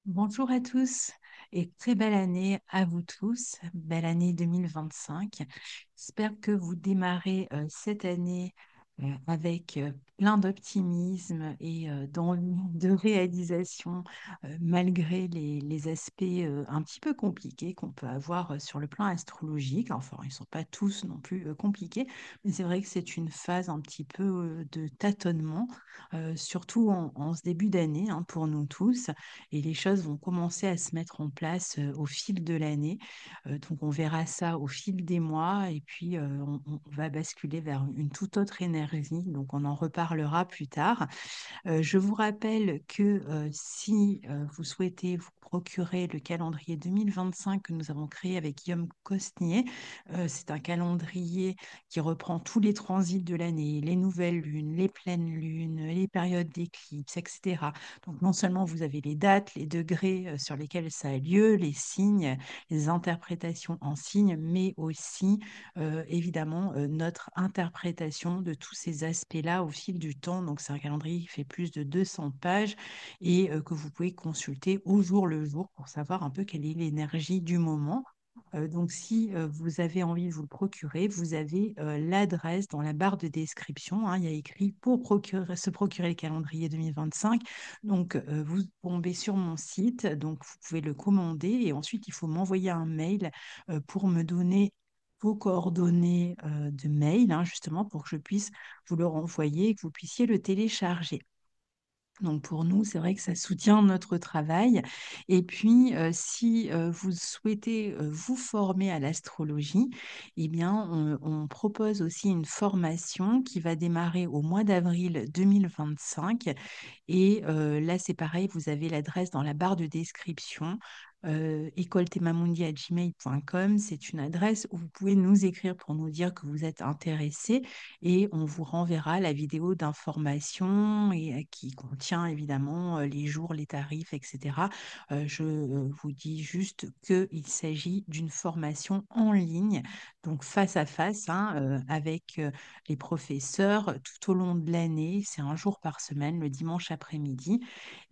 Bonjour à tous et très belle année à vous tous, belle année 2025. J'espère que vous démarrez cette année avec plein d'optimisme et d'envie de réalisation malgré les aspects un petit peu compliqués qu'on peut avoir sur le plan astrologique. Enfin, ils ne sont pas tous non plus compliqués, mais c'est vrai que c'est une phase un petit peu de tâtonnement, surtout en ce début d'année hein, pour nous tous et les choses vont commencer à se mettre en place au fil de l'année. Donc on verra ça au fil des mois et puis on va basculer vers une toute autre énergie. Donc on en reparlera plus tard. Je vous rappelle que si vous souhaitez vous procurer le calendrier 2025 que nous avons créé avec Guillaume Cosnier, c'est un calendrier qui reprend tous les transits de l'année, les nouvelles lunes, les pleines lunes, les périodes d'éclipse, etc. Donc non seulement vous avez les dates, les degrés sur lesquels ça a lieu, les signes, les interprétations en signes, mais aussi évidemment notre interprétation de tous ces aspects-là au fil du temps. Donc c'est un calendrier qui fait plus de 200 pages et que vous pouvez consulter au jour le jour pour savoir un peu quelle est l'énergie du moment. Donc, si vous avez envie de vous le procurer, vous avez l'adresse dans la barre de description, hein. Il y a écrit pour se procurer le calendrier 2025. Donc, vous tombez sur mon site, donc vous pouvez le commander et ensuite il faut m'envoyer un mail pour me donner vos coordonnées de mail, hein, justement pour que je puisse vous le renvoyer et que vous puissiez le télécharger. Donc pour nous, c'est vrai que ça soutient notre travail. Et puis, si vous souhaitez vous former à l'astrologie, eh bien, on propose aussi une formation qui va démarrer au mois d'avril 2025. Et là, c'est pareil, vous avez l'adresse dans la barre de description. Écoletemamundi@gmail.com, c'est une adresse où vous pouvez nous écrire pour nous dire que vous êtes intéressé et on vous renverra la vidéo d'information et qui contient évidemment les jours, les tarifs, etc. Je vous dis juste qu'il s'agit d'une formation en ligne, donc face à face, hein, avec les professeurs tout au long de l'année. C'est un jour par semaine, le dimanche après-midi.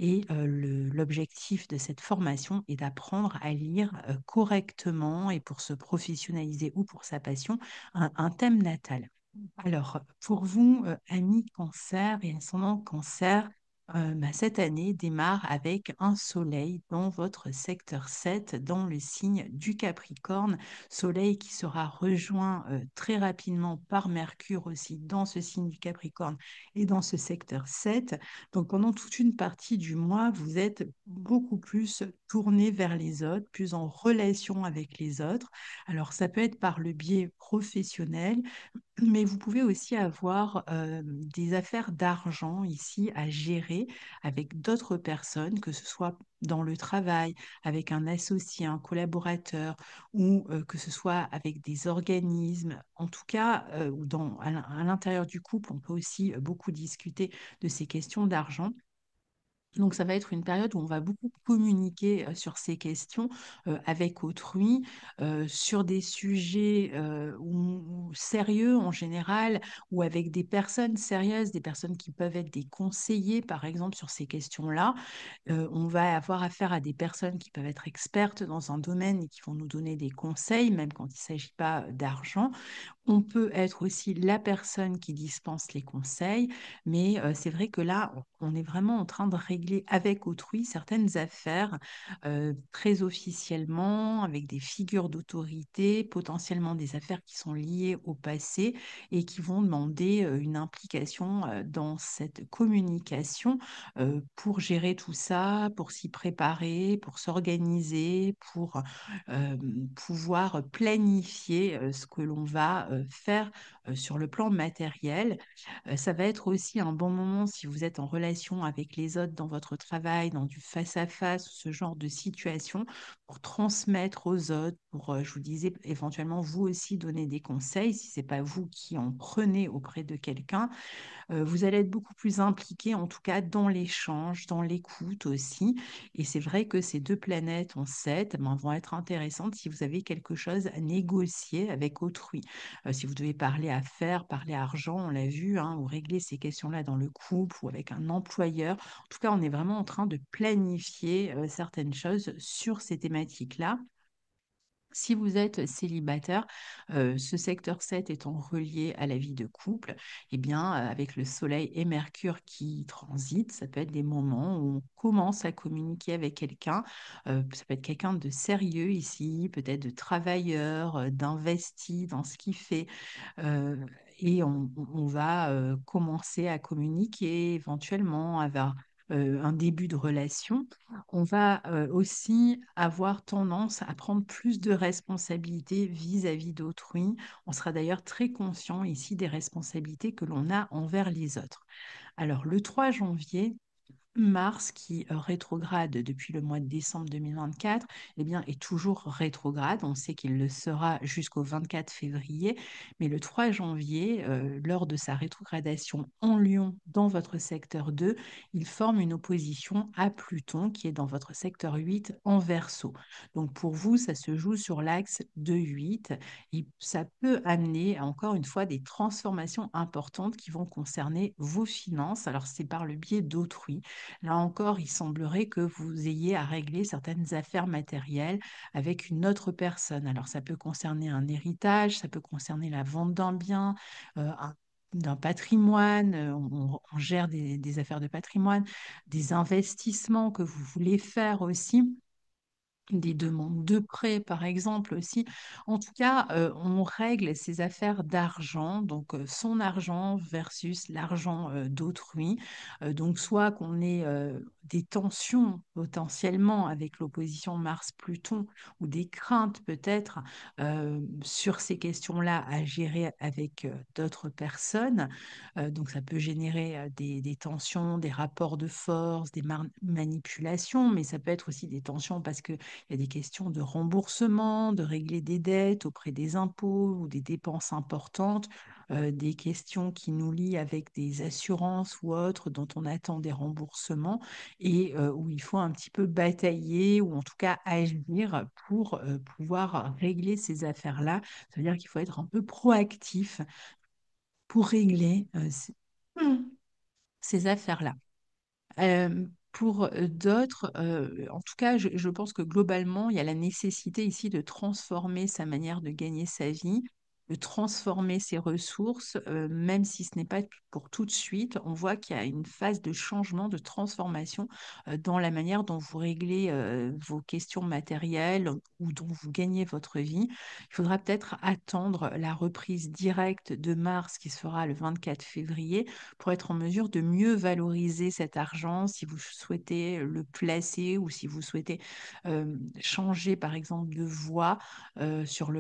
Et l'objectif de cette formation est d'apprendre à lire correctement et pour se professionnaliser ou pour sa passion, un thème natal. Alors, pour vous, amis cancer et ascendant cancer, cette année démarre avec un soleil dans votre secteur 7, dans le signe du Capricorne. Soleil qui sera rejoint très rapidement par Mercure aussi dans ce signe du Capricorne et dans ce secteur 7. Donc, pendant toute une partie du mois, vous êtes beaucoup plus tourné vers les autres, plus en relation avec les autres. Alors, ça peut être par le biais professionnel, mais vous pouvez aussi avoir des affaires d'argent ici à gérer avec d'autres personnes, que ce soit dans le travail, avec un associé, un collaborateur, ou que ce soit avec des organismes. En tout cas, ou à l'intérieur du couple, on peut aussi beaucoup discuter de ces questions d'argent. Donc, ça va être une période où on va beaucoup communiquer sur ces questions avec autrui, sur des sujets sérieux en général, ou avec des personnes sérieuses, des personnes qui peuvent être des conseillers, par exemple, sur ces questions-là. On va avoir affaire à des personnes qui peuvent être expertes dans un domaine et qui vont nous donner des conseils, même quand il ne s'agit pas d'argent. On peut être aussi la personne qui dispense les conseils, mais c'est vrai que là, on est vraiment en train de régler avec autrui certaines affaires très officiellement, avec des figures d'autorité, potentiellement des affaires qui sont liées au passé et qui vont demander une implication dans cette communication pour gérer tout ça, pour s'y préparer, pour s'organiser, pour euh, pouvoir planifier ce que l'on va faire sur le plan matériel. Ça va être aussi un bon moment si vous êtes en relation avec les autres dans votre travail, dans du face-à-face, ce genre de situation, pour transmettre aux autres, pour, je vous disais, éventuellement vous aussi donner des conseils, si ce n'est pas vous qui en prenez auprès de quelqu'un, Vous allez être beaucoup plus impliqué, en tout cas dans l'échange, dans l'écoute aussi. Et c'est vrai que ces deux planètes en 7 ben, vont être intéressantes si vous avez quelque chose à négocier avec autrui. Si vous devez parler affaires, parler argent, on l'a vu, hein, ou régler ces questions-là dans le couple ou avec un employeur. En tout cas, on est vraiment en train de planifier certaines choses sur ces thématiques-là. Si vous êtes célibataire, ce secteur 7 étant relié à la vie de couple, eh bien, avec le Soleil et Mercure qui transitent, ça peut être des moments où on commence à communiquer avec quelqu'un. Ça peut être quelqu'un de sérieux ici, peut-être de travailleur, d'investi dans ce qu'il fait. Euh, et on va commencer à communiquer éventuellement, avoir un début de relation. On va aussi avoir tendance à prendre plus de responsabilités vis-à-vis d'autrui. On sera d'ailleurs très conscient ici des responsabilités que l'on a envers les autres. Alors, le 3 janvier, Mars, qui rétrograde depuis le mois de décembre 2024, eh bien, est toujours rétrograde. On sait qu'il le sera jusqu'au 24 février, mais le 3 janvier, lors de sa rétrogradation en Lion dans votre secteur 2, il forme une opposition à Pluton qui est dans votre secteur 8 en Verseau. Donc pour vous, ça se joue sur l'axe 2-8 et ça peut amener encore une fois des transformations importantes qui vont concerner vos finances. Alors c'est par le biais d'autrui. Là encore, il semblerait que vous ayez à régler certaines affaires matérielles avec une autre personne. Alors, ça peut concerner un héritage, ça peut concerner la vente d'un bien, d'un patrimoine, on gère des affaires de patrimoine, des investissements que vous voulez faire aussi, des demandes de prêt, par exemple aussi. En tout cas, on règle ces affaires d'argent, donc son argent versus l'argent d'autrui. Donc, soit qu'on ait des tensions potentiellement avec l'opposition Mars-Pluton ou des craintes peut-être sur ces questions-là à gérer avec d'autres personnes. Donc, ça peut générer des tensions, des rapports de force, des manipulations, mais ça peut être aussi des tensions parce que il y a des questions de remboursement, de régler des dettes auprès des impôts ou des dépenses importantes, des questions qui nous lient avec des assurances ou autres dont on attend des remboursements et où il faut un petit peu batailler ou en tout cas agir pour pouvoir régler ces affaires-là. Ça veut dire qu'il faut être un peu proactif pour régler ces affaires-là. Pour d'autres, en tout cas, je pense que globalement, il y a la nécessité ici de transformer sa manière de gagner sa vie, de transformer ses ressources, même si ce n'est pas pour tout de suite. On voit qu'il y a une phase de changement, de transformation dans la manière dont vous réglez vos questions matérielles ou dont vous gagnez votre vie. Il faudra peut-être attendre la reprise directe de Mars qui se fera le 24 février pour être en mesure de mieux valoriser cet argent si vous souhaitez le placer ou si vous souhaitez changer par exemple de voie sur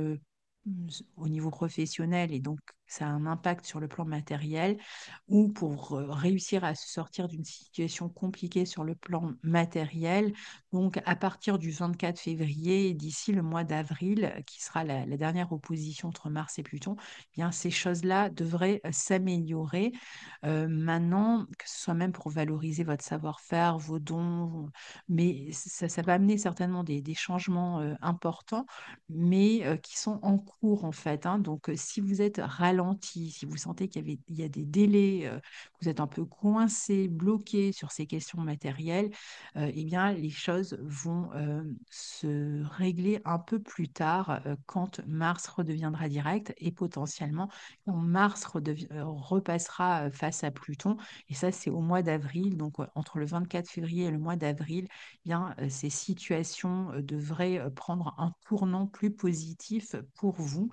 au niveau professionnel et donc ça a un impact sur le plan matériel ou pour réussir à se sortir d'une situation compliquée sur le plan matériel. Donc à partir du 24 février et d'ici le mois d'avril, qui sera la dernière opposition entre Mars et Pluton, eh bien ces choses-là devraient s'améliorer. Maintenant, que ce soit même pour valoriser votre savoir-faire, vos dons, mais ça va amener certainement des changements importants, mais qui sont en cours en fait, hein. Donc, si vous êtes ralenti, si vous sentez il y a des délais, que vous êtes un peu coincé, bloqué sur ces questions matérielles, eh bien, les choses vont se régler un peu plus tard quand Mars redeviendra direct et potentiellement quand Mars repassera face à Pluton. Et ça, c'est au mois d'avril. Donc, entre le 24 février et le mois d'avril, eh bien, ces situations devraient prendre un tournant plus positif pour vous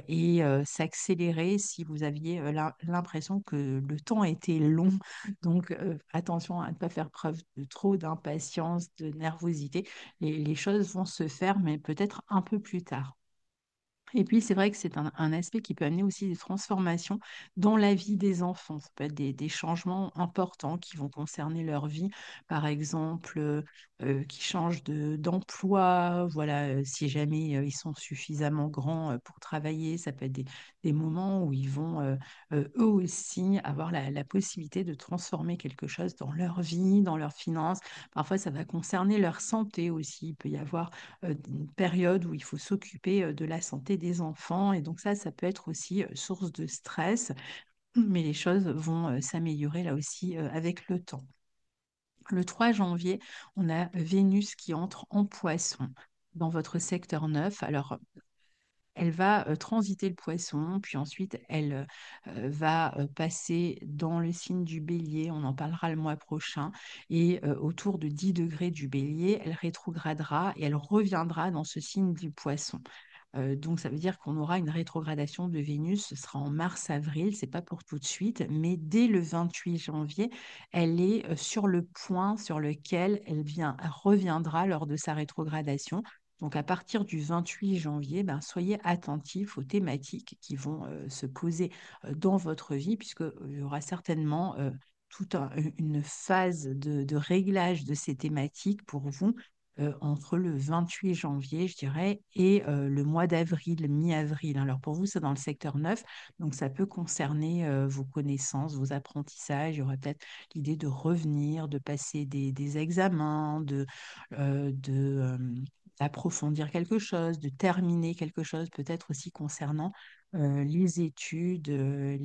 et s'accélérer si vous aviez l'impression que le temps était long. Donc, attention à ne pas faire preuve de trop d'impatience, de nervosité. Les choses vont se faire, mais peut-être un peu plus tard. Et puis, c'est vrai que c'est un aspect qui peut amener aussi des transformations dans la vie des enfants. Ça peut être des changements importants qui vont concerner leur vie, par exemple, qui changent d'emploi. Voilà, si jamais ils sont suffisamment grands pour travailler, ça peut être des moments où ils vont eux aussi avoir la possibilité de transformer quelque chose dans leur vie, dans leurs finances. Parfois, ça va concerner leur santé aussi. Il peut y avoir une période où il faut s'occuper de la santé des enfants. Et donc ça peut être aussi source de stress, mais les choses vont s'améliorer là aussi avec le temps. Le 3 janvier, on a Vénus qui entre en poisson dans votre secteur 9. Alors, elle va transiter le poisson, puis ensuite elle va passer dans le signe du bélier, on en parlera le mois prochain, et autour de 10 degrés du bélier, elle rétrogradera et elle reviendra dans ce signe du poisson. Donc ça veut dire qu'on aura une rétrogradation de Vénus, ce sera en mars-avril, c'est pas pour tout de suite, mais dès le 28 janvier, elle est sur le point sur lequel elle reviendra lors de sa rétrogradation. Donc à partir du 28 janvier, ben, soyez attentifs aux thématiques qui vont se poser dans votre vie, puisqu'il y aura certainement une phase de réglage de ces thématiques pour vous entre le 28 janvier, je dirais, et le mois d'avril, mi-avril. Alors pour vous, c'est dans le secteur 9, donc ça peut concerner vos connaissances, vos apprentissages. Il y aurait peut-être l'idée de revenir, de passer des examens, d'approfondir quelque chose, de terminer quelque chose, peut-être aussi concernant les études, euh,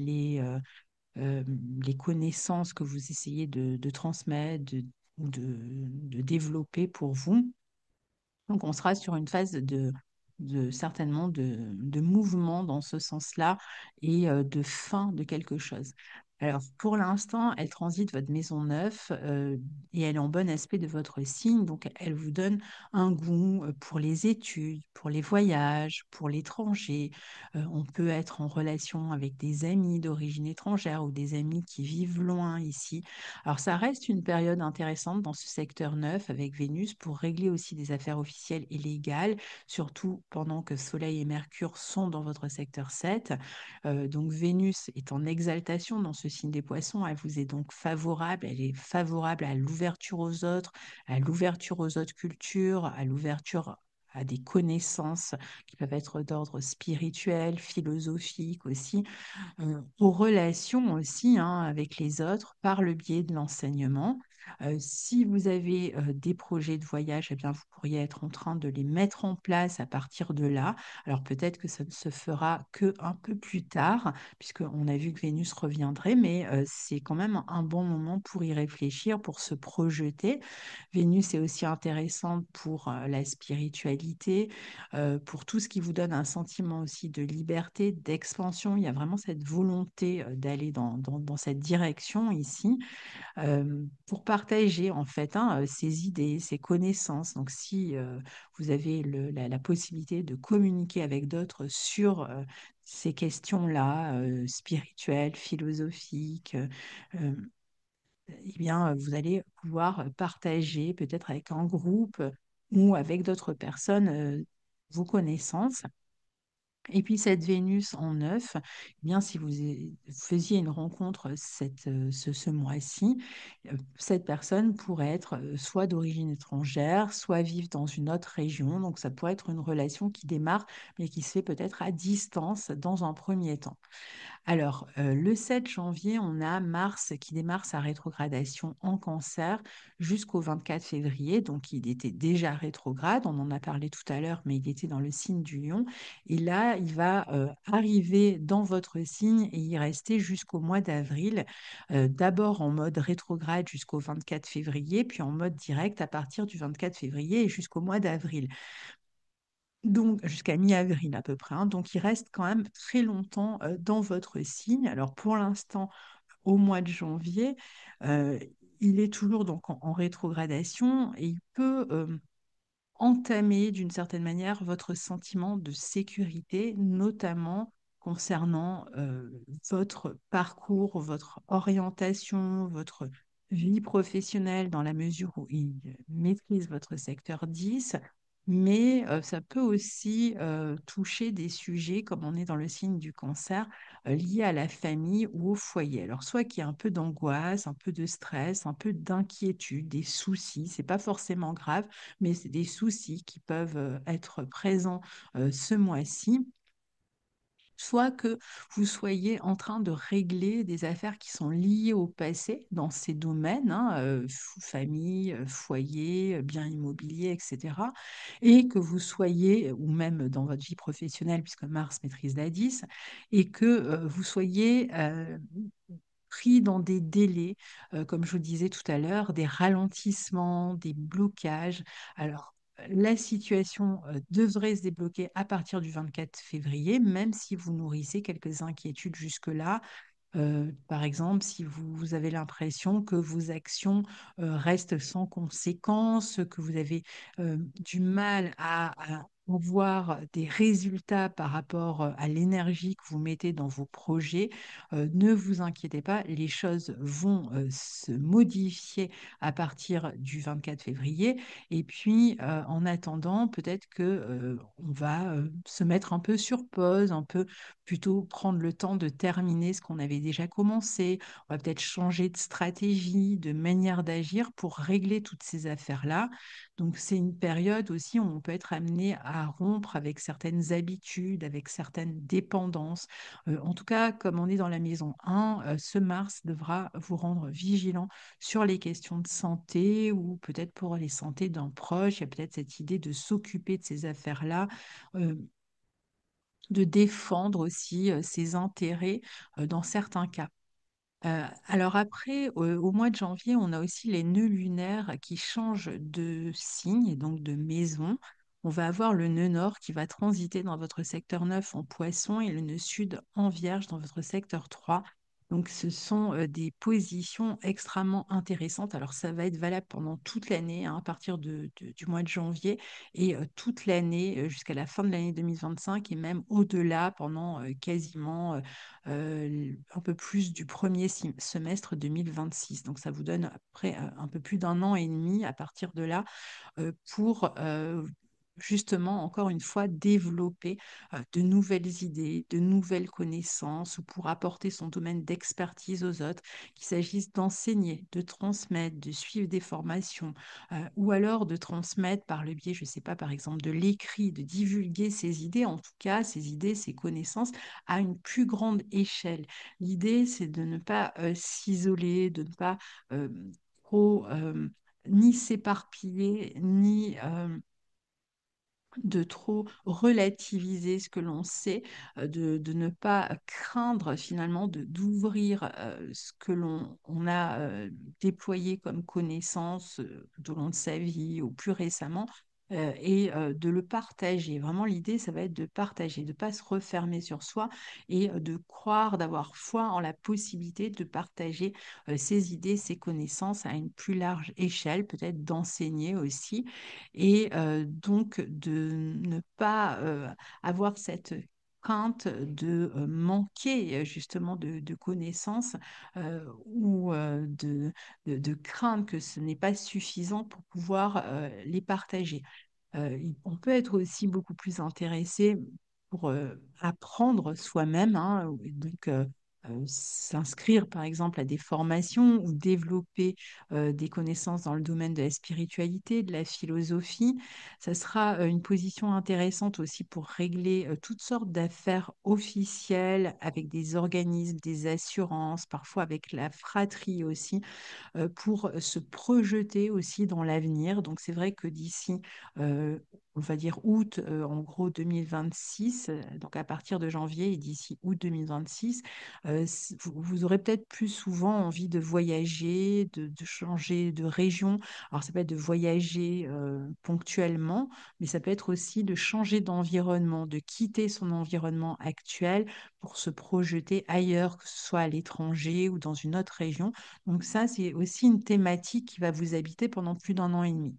les connaissances que vous essayez de transmettre, de développer pour vous. Donc, on sera sur une phase certainement de mouvement dans ce sens-là et de fin de quelque chose. Alors, pour l'instant, elle transite votre maison 9 et elle est en bon aspect de votre signe. Donc, elle vous donne un goût pour les études, pour les voyages, pour l'étranger. On peut être en relation avec des amis d'origine étrangère ou des amis qui vivent loin ici. Alors, ça reste une période intéressante dans ce secteur 9 avec Vénus pour régler aussi des affaires officielles et légales, surtout pendant que Soleil et Mercure sont dans votre secteur 7. Donc, Vénus est en exaltation dans ce signe des Poissons. Elle vous est donc favorable. Elle est favorable à l'ouverture aux autres, à l'ouverture aux autres cultures, à l'ouverture à des connaissances qui peuvent être d'ordre spirituel, philosophique aussi aux relations aussi hein, avec les autres par le biais de l'enseignement. Si vous avez des projets de voyage, eh bien, vous pourriez être en train de les mettre en place à partir de là. Alors peut-être que ça ne se fera que un peu plus tard, puisqu'on a vu que Vénus reviendrait, mais c'est quand même un bon moment pour y réfléchir, pour se projeter. Vénus est aussi intéressante pour la spiritualité, pour tout ce qui vous donne un sentiment aussi de liberté, d'expansion. Il y a vraiment cette volonté d'aller dans cette direction ici pour partager en fait hein, ses idées, ses connaissances. Donc si vous avez la possibilité de communiquer avec d'autres sur ces questions-là, spirituelles, philosophiques, euh, eh bien, vous allez pouvoir partager peut-être avec un groupe ou avec d'autres personnes vos connaissances. Et puis cette Vénus en neuf, eh bien, si faisiez une rencontre ce mois-ci, cette personne pourrait être soit d'origine étrangère, soit vivre dans une autre région. Donc ça pourrait être une relation qui démarre, mais qui se fait peut-être à distance dans un premier temps. Alors, le 7 janvier, on a Mars qui démarre sa rétrogradation en Cancer jusqu'au 24 février. Donc, il était déjà rétrograde, on en a parlé tout à l'heure, mais il était dans le signe du Lion. Et là, il va arriver dans votre signe et y rester jusqu'au mois d'avril. D'abord en mode rétrograde jusqu'au 24 février, puis en mode direct à partir du 24 février et jusqu'au mois d'avril. Donc, jusqu'à mi-avril à peu près, hein. Donc, il reste quand même très longtemps dans votre signe. Alors, pour l'instant, au mois de janvier, euh, il est toujours donc en rétrogradation et il peut entamer d'une certaine manière votre sentiment de sécurité, notamment concernant votre parcours, votre orientation, votre vie professionnelle, dans la mesure où il maîtrise votre secteur 10. Mais ça peut aussi toucher des sujets, comme on est dans le signe du cancer, liés à la famille ou au foyer. Alors, soit qu'il y a un peu d'angoisse, un peu de stress, un peu d'inquiétude, des soucis, c'est pas forcément grave, mais c'est des soucis qui peuvent être présents ce mois-ci, soit que vous soyez en train de régler des affaires qui sont liées au passé dans ces domaines, hein, famille, foyer, bien immobilier, etc. Et que vous soyez, ou même dans votre vie professionnelle, puisque Mars maîtrise la 10, et que vous soyez pris dans des délais, comme je vous disais tout à l'heure, des ralentissements, des blocages. Alors, la situation devrait se débloquer à partir du 24 février, même si vous nourrissez quelques inquiétudes jusque-là. Par exemple, si vous avez l'impression que vos actions restent sans conséquence, que vous avez du mal à voir des résultats par rapport à l'énergie que vous mettez dans vos projets, ne vous inquiétez pas, les choses vont se modifier à partir du 24 février. Et puis, en attendant, peut-être que on va se mettre un peu sur pause, un peu plutôt prendre le temps de terminer ce qu'on avait déjà commencé. On va peut-être changer de stratégie, de manière d'agir pour régler toutes ces affaires-là. Donc, c'est une période aussi où on peut être amené à rompre avec certaines habitudes, avec certaines dépendances. En tout cas, comme on est dans la maison 1, ce Mars devra vous rendre vigilant sur les questions de santé ou peut-être pour les santé d'un proche. Il y a peut-être cette idée de s'occuper de ces affaires-là. euh, de défendre aussi ses intérêts dans certains cas. Alors après, au mois de janvier, on a aussi les nœuds lunaires qui changent de signe et donc de maison. On va avoir le nœud nord qui va transiter dans votre secteur 9 en poisson et le nœud sud en vierge dans votre secteur 3. Donc ce sont des positions extrêmement intéressantes. Alors ça va être valable pendant toute l'année, hein, à partir du mois de janvier et toute l'année jusqu'à la fin de l'année 2025 et même au-delà pendant quasiment un peu plus du premier semestre 2026. Donc ça vous donne après un peu plus d'un an et demi à partir de là pour justement, encore une fois, développer de nouvelles idées, de nouvelles connaissances ou pour apporter son domaine d'expertise aux autres, qu'il s'agisse d'enseigner, de transmettre, de suivre des formations ou alors de transmettre par le biais, je ne sais pas, par exemple, de l'écrit, de divulguer ses idées, en tout cas, ses idées, ses connaissances à une plus grande échelle. L'idée, c'est de ne pas s'isoler, de ne pas euh, trop ni s'éparpiller, ni de trop relativiser ce que l'on sait, de ne pas craindre finalement d'ouvrir ce que on a déployé comme connaissance tout au long de sa vie ou plus récemment. Et de le partager. Vraiment, l'idée, ça va être de partager, de ne pas se refermer sur soi et de croire, d'avoir foi en la possibilité de partager ses idées, ses connaissances à une plus large échelle, peut-être d'enseigner aussi et donc de ne pas avoir cette crainte de manquer justement de connaissances ou de craindre que ce n'est pas suffisant pour pouvoir les partager. On peut être aussi beaucoup plus intéressé pour apprendre soi-même, hein, donc s'inscrire par exemple à des formations ou développer des connaissances dans le domaine de la spiritualité, de la philosophie. Ça sera une position intéressante aussi pour régler toutes sortes d'affaires officielles avec des organismes, des assurances, parfois avec la fratrie aussi pour se projeter aussi dans l'avenir. Donc c'est vrai que d'ici, on va dire août, en gros 2026, donc à partir de janvier et d'ici août 2026, vous aurez peut-être plus souvent envie de voyager, de changer de région. Alors ça peut être de voyager ponctuellement, mais ça peut être aussi de changer d'environnement, de quitter son environnement actuel pour se projeter ailleurs, que ce soit à l'étranger ou dans une autre région. Donc ça, c'est aussi une thématique qui va vous habiter pendant plus d'un an et demi.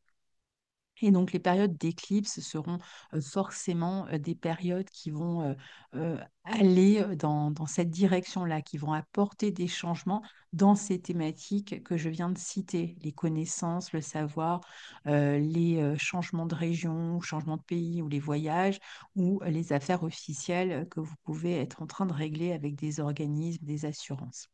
Et donc les périodes d'éclipse seront forcément des périodes qui vont aller dans cette direction-là, qui vont apporter des changements dans ces thématiques que je viens de citer, les connaissances, le savoir, les changements de région, ou changements de pays, ou les voyages, ou les affaires officielles que vous pouvez être en train de régler avec des organismes, des assurances.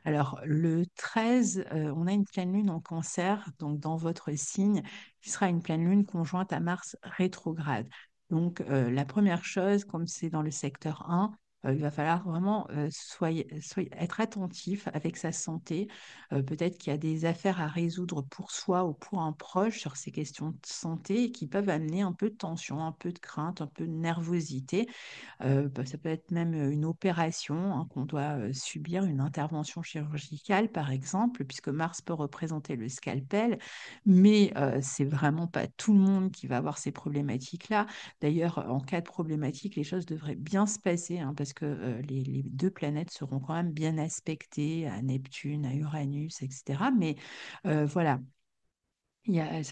Alors, le 13, on a une pleine lune en cancer, donc dans votre signe, qui sera une pleine lune conjointe à Mars rétrograde. Donc, la première chose, comme c'est dans le secteur 1, il va falloir vraiment être attentif avec sa santé. Peut-être qu'il y a des affaires à résoudre pour soi ou pour un proche sur ces questions de santé qui peuvent amener un peu de tension, un peu de crainte, un peu de nervosité. Bah, ça peut être même une opération hein, qu'on doit subir, une intervention chirurgicale par exemple, puisque Mars peut représenter le scalpel, mais c'est vraiment pas tout le monde qui va avoir ces problématiques-là. D'ailleurs, en cas de problématique, les choses devraient bien se passer hein, parce que les deux planètes seront quand même bien aspectées à Neptune, à Uranus, etc. Mais voilà,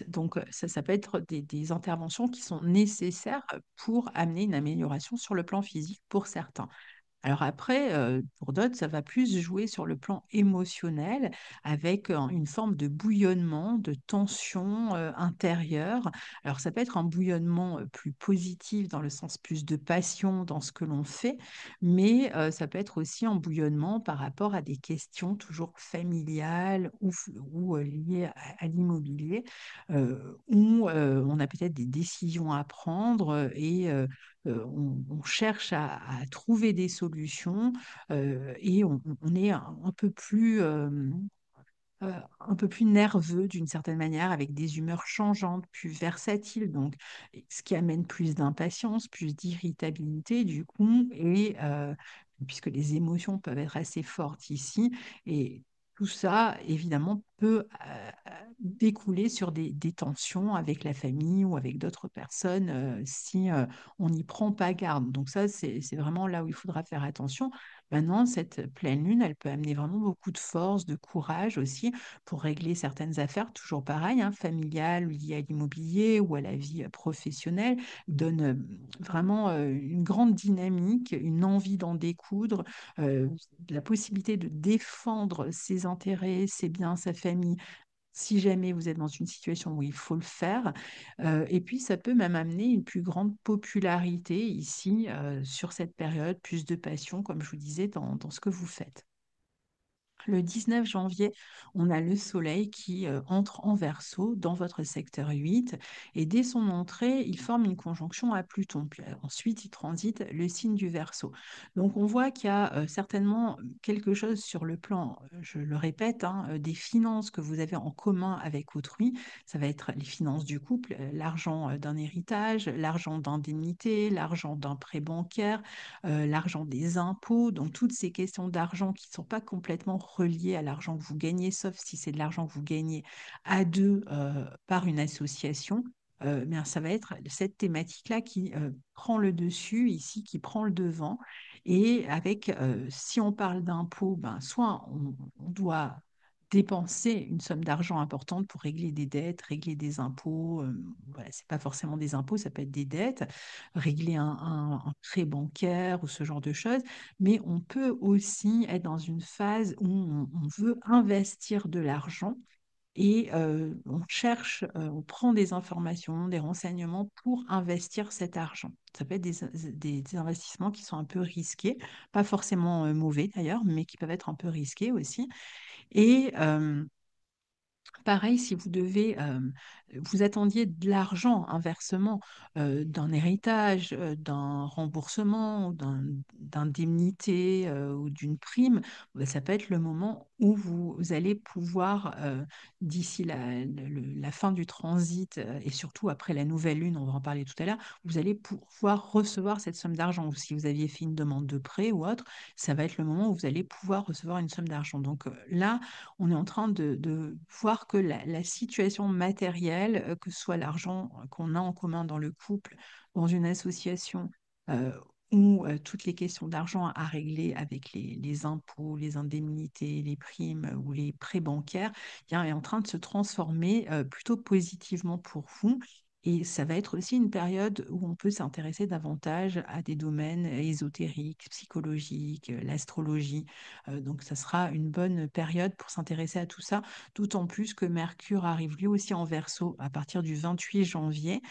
donc, ça peut être des interventions qui sont nécessaires pour amener une amélioration sur le plan physique pour certains. Alors après, pour d'autres, ça va plus jouer sur le plan émotionnel avec une forme de bouillonnement, de tension intérieure. Alors ça peut être un bouillonnement plus positif dans le sens plus de passion dans ce que l'on fait, mais ça peut être aussi un bouillonnement par rapport à des questions toujours familiales ou liées à l'immobilier, où on a peut-être des décisions à prendre on cherche à trouver des solutions et on est un peu plus un peu plus nerveux d'une certaine manière, avec des humeurs changeantes, plus versatiles, donc ce qui amène plus d'impatience, plus d'irritabilité du coup, et puisque les émotions peuvent être assez fortes ici, et tout ça, évidemment, peut découler sur des tensions avec la famille ou avec d'autres personnes si on n'y prend pas garde. Donc ça, c'est vraiment là où il faudra faire attention. Maintenant, cette pleine lune, elle peut amener vraiment beaucoup de force, de courage aussi pour régler certaines affaires, toujours pareil, hein, familiales, liées à l'immobilier ou à la vie professionnelle, donne vraiment une grande dynamique, une envie d'en découdre, euh, la possibilité de défendre ses intérêts, ses biens, sa famille. Si jamais vous êtes dans une situation où il faut le faire. Et puis, ça peut même amener une plus grande popularité ici, sur cette période, plus de passion, comme je vous disais, dans ce que vous faites. Le 19 janvier, on a le Soleil qui entre en Verseau dans votre secteur 8 et dès son entrée, il forme une conjonction à Pluton. Puis ensuite, il transite le signe du Verseau. Donc on voit qu'il y a certainement quelque chose sur le plan, je le répète, hein, des finances que vous avez en commun avec autrui. Ça va être les finances du couple, l'argent d'un héritage, l'argent d'indemnité, l'argent d'un prêt bancaire, l'argent des impôts, donc toutes ces questions d'argent qui ne sont pas complètement reliées à l'argent que vous gagnez, sauf si c'est de l'argent que vous gagnez à deux par une association. Mais ça va être cette thématique-là qui prend le dessus ici, qui prend le devant. Et avec, si on parle d'impôts, ben, soit on doit dépenser une somme d'argent importante pour régler des dettes, régler des impôts. Voilà, c'est pas forcément des impôts, ça peut être des dettes, régler un prêt bancaire ou ce genre de choses. Mais on peut aussi être dans une phase où on veut investir de l'argent et on cherche, on prend des informations, des renseignements pour investir cet argent. Ça peut être des investissements qui sont un peu risqués, pas forcément mauvais d'ailleurs, mais qui peuvent être un peu risqués aussi. Et pareil, si vous devez, vous attendiez de l'argent, inversement, d'un héritage, d'un remboursement, d'indemnité ou d'une prime, ben, ça peut être le moment où vous allez pouvoir, d'ici la fin du transit et surtout après la nouvelle lune, on va en parler tout à l'heure, vous allez pouvoir recevoir cette somme d'argent. Ou si vous aviez fait une demande de prêt ou autre, ça va être le moment où vous allez pouvoir recevoir une somme d'argent. Donc là, on est en train de voir que la situation matérielle, que ce soit l'argent qu'on a en commun dans le couple, dans une association, euh, ou toutes les questions d'argent à régler avec les impôts, les indemnités, les primes ou les prêts bancaires, eh bien, est en train de se transformer plutôt positivement pour vous. Et ça va être aussi une période où on peut s'intéresser davantage à des domaines ésotériques, psychologiques, l'astrologie. Donc, ça sera une bonne période pour s'intéresser à tout ça, d'autant plus que Mercure arrive lui aussi en Verseau à partir du 28 janvier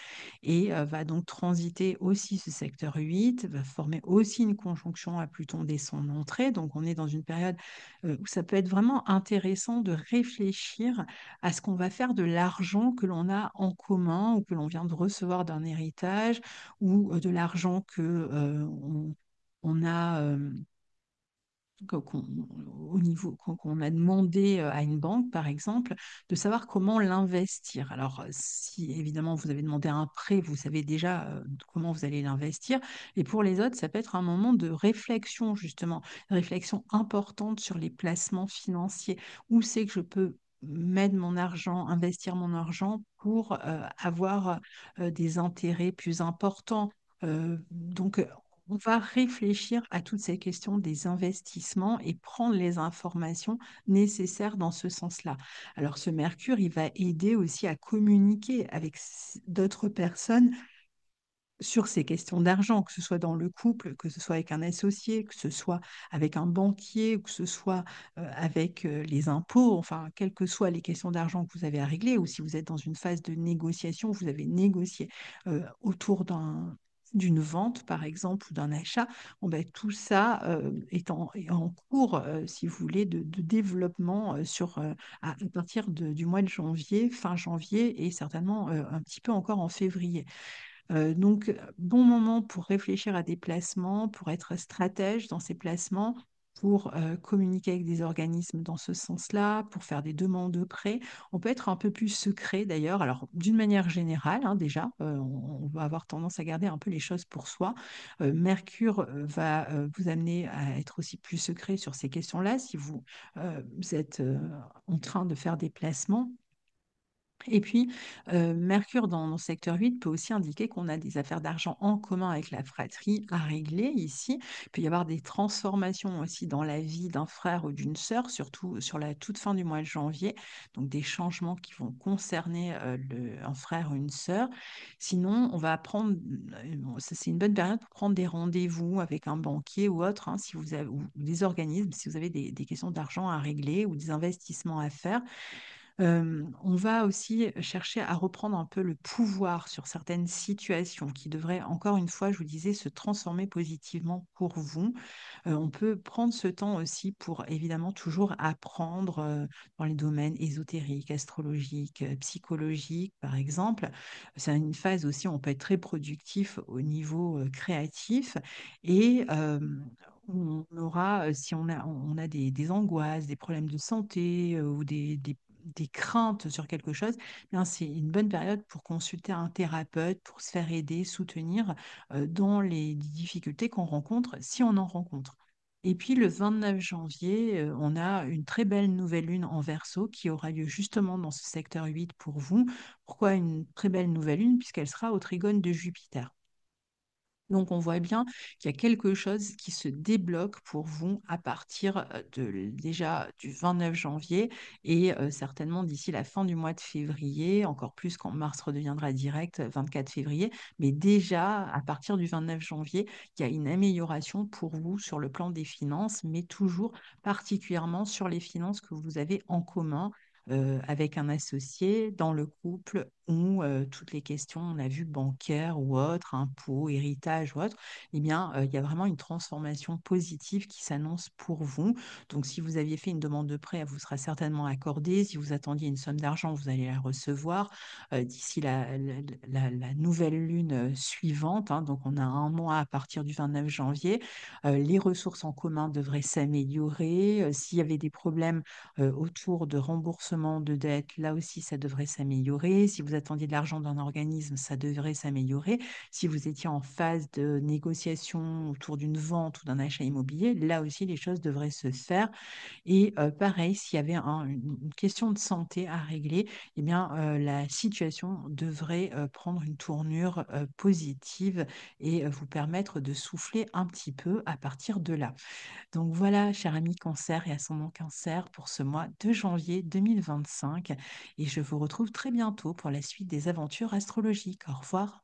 et va donc transiter aussi ce secteur 8, va former aussi une conjonction à Pluton dès son entrée. Donc, on est dans une période où ça peut être vraiment intéressant de réfléchir à ce qu'on va faire de l'argent que l'on a en commun ou que l'on vient de recevoir d'un héritage ou de l'argent que on a au niveau qu'on a demandé à une banque, par exemple, de savoir comment l'investir. Alors, si évidemment vous avez demandé un prêt, vous savez déjà comment vous allez l'investir. Et pour les autres, ça peut être un moment de réflexion, justement, réflexion importante sur les placements financiers. Où c'est que je peux mettre mon argent, investir mon argent pour avoir des intérêts plus importants. Donc, on va réfléchir à toutes ces questions des investissements et prendre les informations nécessaires dans ce sens-là. Alors, ce Mercure, il va aider aussi à communiquer avec d'autres personnes sur ces questions d'argent, que ce soit dans le couple, que ce soit avec un associé, que ce soit avec un banquier, ou que ce soit avec les impôts, enfin, quelles que soient les questions d'argent que vous avez à régler, ou si vous êtes dans une phase de négociation, vous avez négocié autour d'une vente, par exemple, ou d'un achat, bon, ben, tout ça est en cours, si vous voulez, de développement à partir du mois de janvier, fin janvier, et certainement un petit peu encore en février. Donc, bon moment pour réfléchir à des placements, pour être stratège dans ces placements, pour communiquer avec des organismes dans ce sens-là, pour faire des demandes de prêts. On peut être un peu plus secret d'ailleurs. Alors, d'une manière générale, hein, déjà, on va avoir tendance à garder un peu les choses pour soi. Mercure va vous amener à être aussi plus secret sur ces questions-là si vous êtes en train de faire des placements. Et puis, Mercure dans le secteur 8 peut aussi indiquer qu'on a des affaires d'argent en commun avec la fratrie à régler ici. Il peut y avoir des transformations aussi dans la vie d'un frère ou d'une sœur, surtout sur la toute fin du mois de janvier. Donc, des changements qui vont concerner un frère ou une sœur. Sinon, on va prendre, ça, c'est une bonne période pour prendre des rendez-vous avec un banquier ou autre, hein, si vous avez, ou des organismes, si vous avez des questions d'argent à régler ou des investissements à faire. On va aussi chercher à reprendre un peu le pouvoir sur certaines situations qui devraient, encore une fois, je vous disais, se transformer positivement pour vous. On peut prendre ce temps aussi pour évidemment toujours apprendre dans les domaines ésotériques, astrologiques, psychologiques, par exemple. C'est une phase aussi où on peut être très productif au niveau créatif et on aura, si on a des angoisses, des problèmes de santé ou des craintes sur quelque chose, eh bien, c'est une bonne période pour consulter un thérapeute, pour se faire aider, soutenir dans les difficultés qu'on rencontre, si on en rencontre. Et puis le 29 janvier, on a une très belle nouvelle lune en Verseau qui aura lieu justement dans ce secteur 8 pour vous. Pourquoi une très belle nouvelle lune? Puisqu'elle sera au trigone de Jupiter. Donc, on voit bien qu'il y a quelque chose qui se débloque pour vous à partir déjà du 29 janvier et certainement d'ici la fin du mois de février, encore plus quand Mars redeviendra direct 24 février. Mais déjà, à partir du 29 janvier, il y a une amélioration pour vous sur le plan des finances, mais toujours particulièrement sur les finances que vous avez en commun avec un associé dans le couple ou toutes les questions, on a vu bancaires ou autres, impôts, héritage ou autre, eh bien, il y a vraiment une transformation positive qui s'annonce pour vous. Donc, si vous aviez fait une demande de prêt, elle vous sera certainement accordée. Si vous attendiez une somme d'argent, vous allez la recevoir d'ici la nouvelle lune suivante. Hein. Donc, on a un mois à partir du 29 janvier. Les ressources en commun devraient s'améliorer. S'il y avait des problèmes autour de remboursement de dettes, là aussi, ça devrait s'améliorer. Si vous attendiez de l'argent d'un organisme, ça devrait s'améliorer. Si vous étiez en phase de négociation autour d'une vente ou d'un achat immobilier, là aussi, les choses devraient se faire. Et pareil, s'il y avait une question de santé à régler, eh bien, la situation devrait prendre une tournure positive et vous permettre de souffler un petit peu à partir de là. Donc voilà, cher ami Cancer et ascendant Cancer, pour ce mois de janvier 2020. 2025 et je vous retrouve très bientôt pour la suite des aventures astrologiques. Au revoir.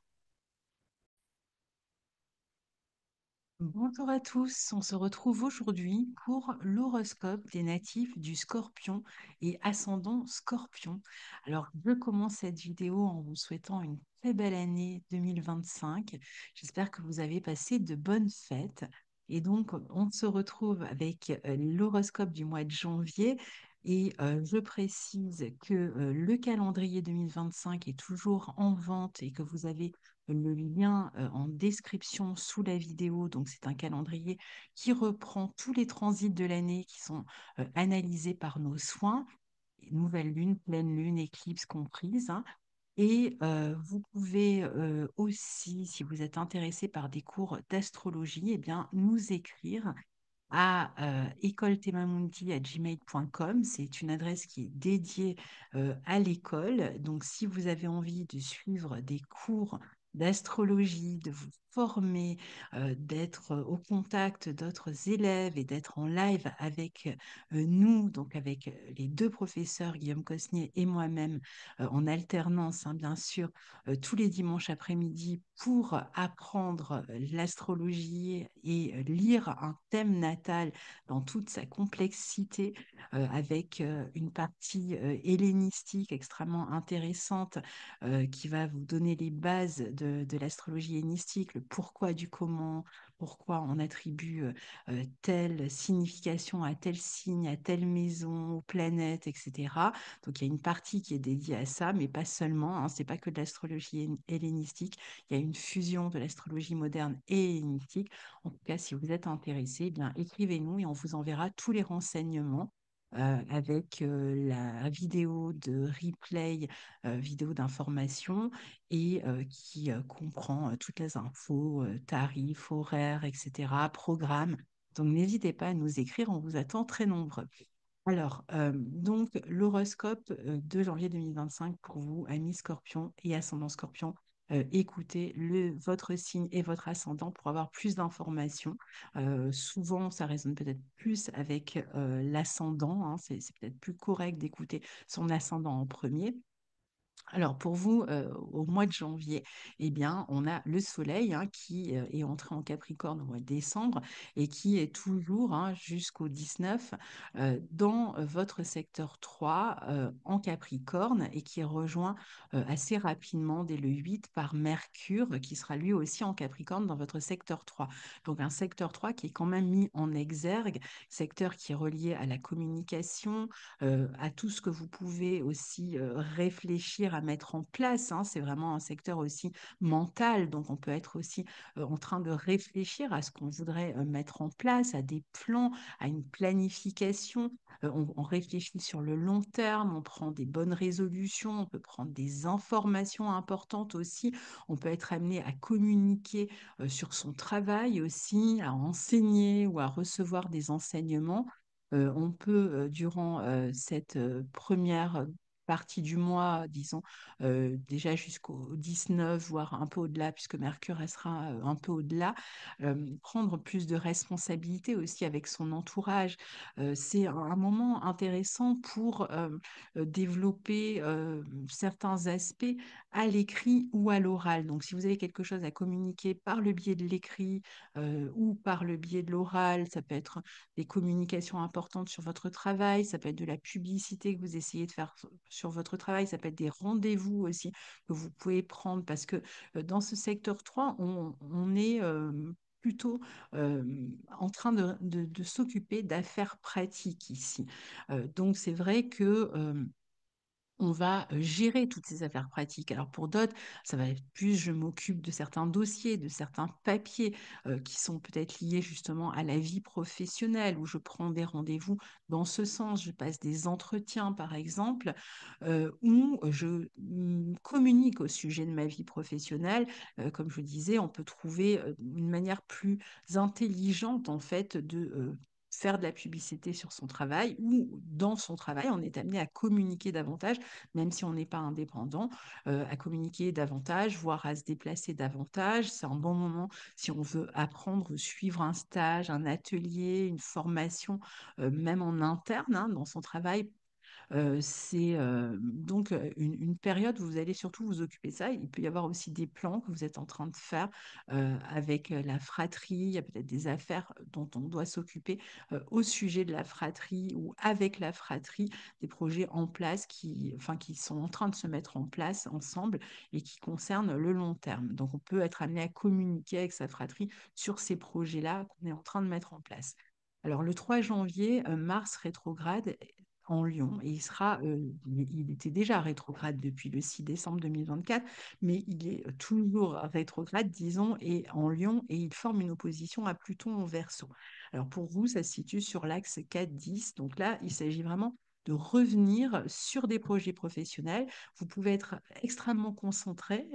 Bonjour à tous, on se retrouve aujourd'hui pour l'horoscope des natifs du Scorpion et ascendant Scorpion. Alors, je commence cette vidéo en vous souhaitant une très belle année 2025. J'espère que vous avez passé de bonnes fêtes. Et donc, on se retrouve avec l'horoscope du mois de janvier. Et je précise que le calendrier 2025 est toujours en vente et que vous avez le lien en description sous la vidéo. Donc, c'est un calendrier qui reprend tous les transits de l'année qui sont analysés par nos soins, nouvelle lune, pleine lune, éclipse comprise, hein. Et vous pouvez aussi, si vous êtes intéressé par des cours d'astrologie, eh bien, nous écrire à écoletemamundi@gmail.com. C'est une adresse qui est dédiée à l'école. Donc, si vous avez envie de suivre des cours d'astrologie, de vous former, d'être au contact d'autres élèves et d'être en live avec nous, donc avec les deux professeurs, Guillaume Cosnier et moi-même, en alternance, hein, bien sûr, tous les dimanches après-midi pour apprendre l'astrologie et lire un thème natal dans toute sa complexité, avec une partie hellénistique extrêmement intéressante qui va vous donner les bases de l'astrologie hellénistique, le pourquoi du comment, pourquoi on attribue telle signification à tel signe, à telle maison, aux planètes, etc. Donc il y a une partie qui est dédiée à ça, mais pas seulement, hein, c'est pas que de l'astrologie hellénistique, il y a une fusion de l'astrologie moderne et hellénistique. En tout cas, si vous êtes intéressé, eh bien écrivez-nous et on vous enverra tous les renseignements. Avec la vidéo de replay, vidéo d'information et qui comprend toutes les infos, tarifs, horaires, etc., programmes. Donc n'hésitez pas à nous écrire, on vous attend très nombreux. Alors, donc, l'horoscope de janvier 2025 pour vous, amis Scorpion et ascendant Scorpion. Écoutez votre signe et votre ascendant pour avoir plus d'informations. Souvent, ça résonne peut-être plus avec l'ascendant, hein. C'est peut-être plus correct d'écouter son ascendant en premier. Alors pour vous, au mois de janvier, eh bien, on a le Soleil, hein, qui est entré en Capricorne au mois de décembre et qui est toujours, hein, jusqu'au 19 dans votre secteur 3 en Capricorne et qui est rejoint assez rapidement dès le 8 par Mercure qui sera lui aussi en Capricorne dans votre secteur 3. Donc un secteur 3 qui est quand même mis en exergue, secteur qui est relié à la communication, à tout ce que vous pouvez aussi réfléchir à mettre en place, hein. C'est vraiment un secteur aussi mental, donc on peut être aussi en train de réfléchir à ce qu'on voudrait mettre en place, à des plans, à une planification. On réfléchit sur le long terme, on prend des bonnes résolutions, on peut prendre des informations importantes aussi, on peut être amené à communiquer sur son travail aussi, à enseigner ou à recevoir des enseignements. On peut, durant cette première partie du mois, disons, déjà jusqu'au 19, voire un peu au-delà, puisque Mercure restera un peu au-delà, prendre plus de responsabilités aussi avec son entourage. C'est un moment intéressant pour développer certains aspects à l'écrit ou à l'oral. Donc, si vous avez quelque chose à communiquer par le biais de l'écrit ou par le biais de l'oral, ça peut être des communications importantes sur votre travail, ça peut être de la publicité que vous essayez de faire sur votre travail, ça peut être des rendez-vous aussi que vous pouvez prendre parce que dans ce secteur 3, on est plutôt euh, en train de s'occuper d'affaires pratiques ici. Donc c'est vrai que on va gérer toutes ces affaires pratiques. Alors pour d'autres, ça va être plus je m'occupe de certains dossiers, de certains papiers qui sont peut-être liés justement à la vie professionnelle, où je prends des rendez-vous dans ce sens, je passe des entretiens par exemple, où je communique au sujet de ma vie professionnelle. Comme je disais, on peut trouver une manière plus intelligente en fait de faire de la publicité sur son travail ou dans son travail, on est amené à communiquer davantage, même si on n'est pas indépendant, à communiquer davantage, voire à se déplacer davantage. C'est un bon moment si on veut apprendre, suivre un stage, un atelier, une formation, même en interne, hein, dans son travail C'est donc une période où vous allez surtout vous occuper de ça. Il peut y avoir aussi des plans que vous êtes en train de faire avec la fratrie. Il y a peut-être des affaires dont on doit s'occuper au sujet de la fratrie ou avec la fratrie, des projets en place enfin, qui sont en train de se mettre en place ensemble et qui concernent le long terme. Donc, on peut être amené à communiquer avec sa fratrie sur ces projets-là qu'on est en train de mettre en place. Alors, le 3 janvier, Mars rétrograde en Lion et il était déjà rétrograde depuis le 6 décembre 2024, mais il est toujours rétrograde, disons, et en Lion et il forme une opposition à Pluton en Verseau. Alors pour vous, ça se situe sur l'axe 4-10. Donc là, il s'agit vraiment de revenir sur des projets professionnels. Vous pouvez être extrêmement concentré,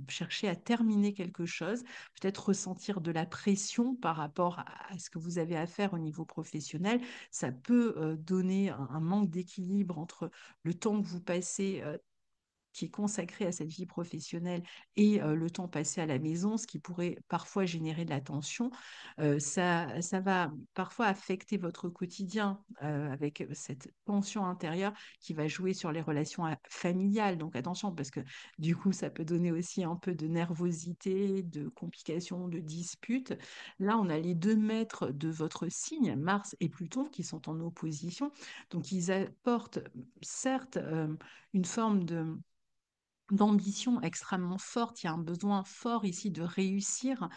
chercher à terminer quelque chose, peut-être ressentir de la pression par rapport à ce que vous avez à faire au niveau professionnel. Ça peut donner un manque d'équilibre entre le temps que vous passez qui est consacré à cette vie professionnelle et le temps passé à la maison, ce qui pourrait parfois générer de la tension. Ça va parfois affecter votre quotidien avec cette tension intérieure qui va jouer sur les relations familiales. Donc attention, parce que du coup, ça peut donner aussi un peu de nervosité, de complications, de disputes. Là, on a les deux maîtres de votre signe, Mars et Pluton, qui sont en opposition. Donc ils apportent certes une forme d'ambition extrêmement forte. Il y a un besoin fort ici de réussir,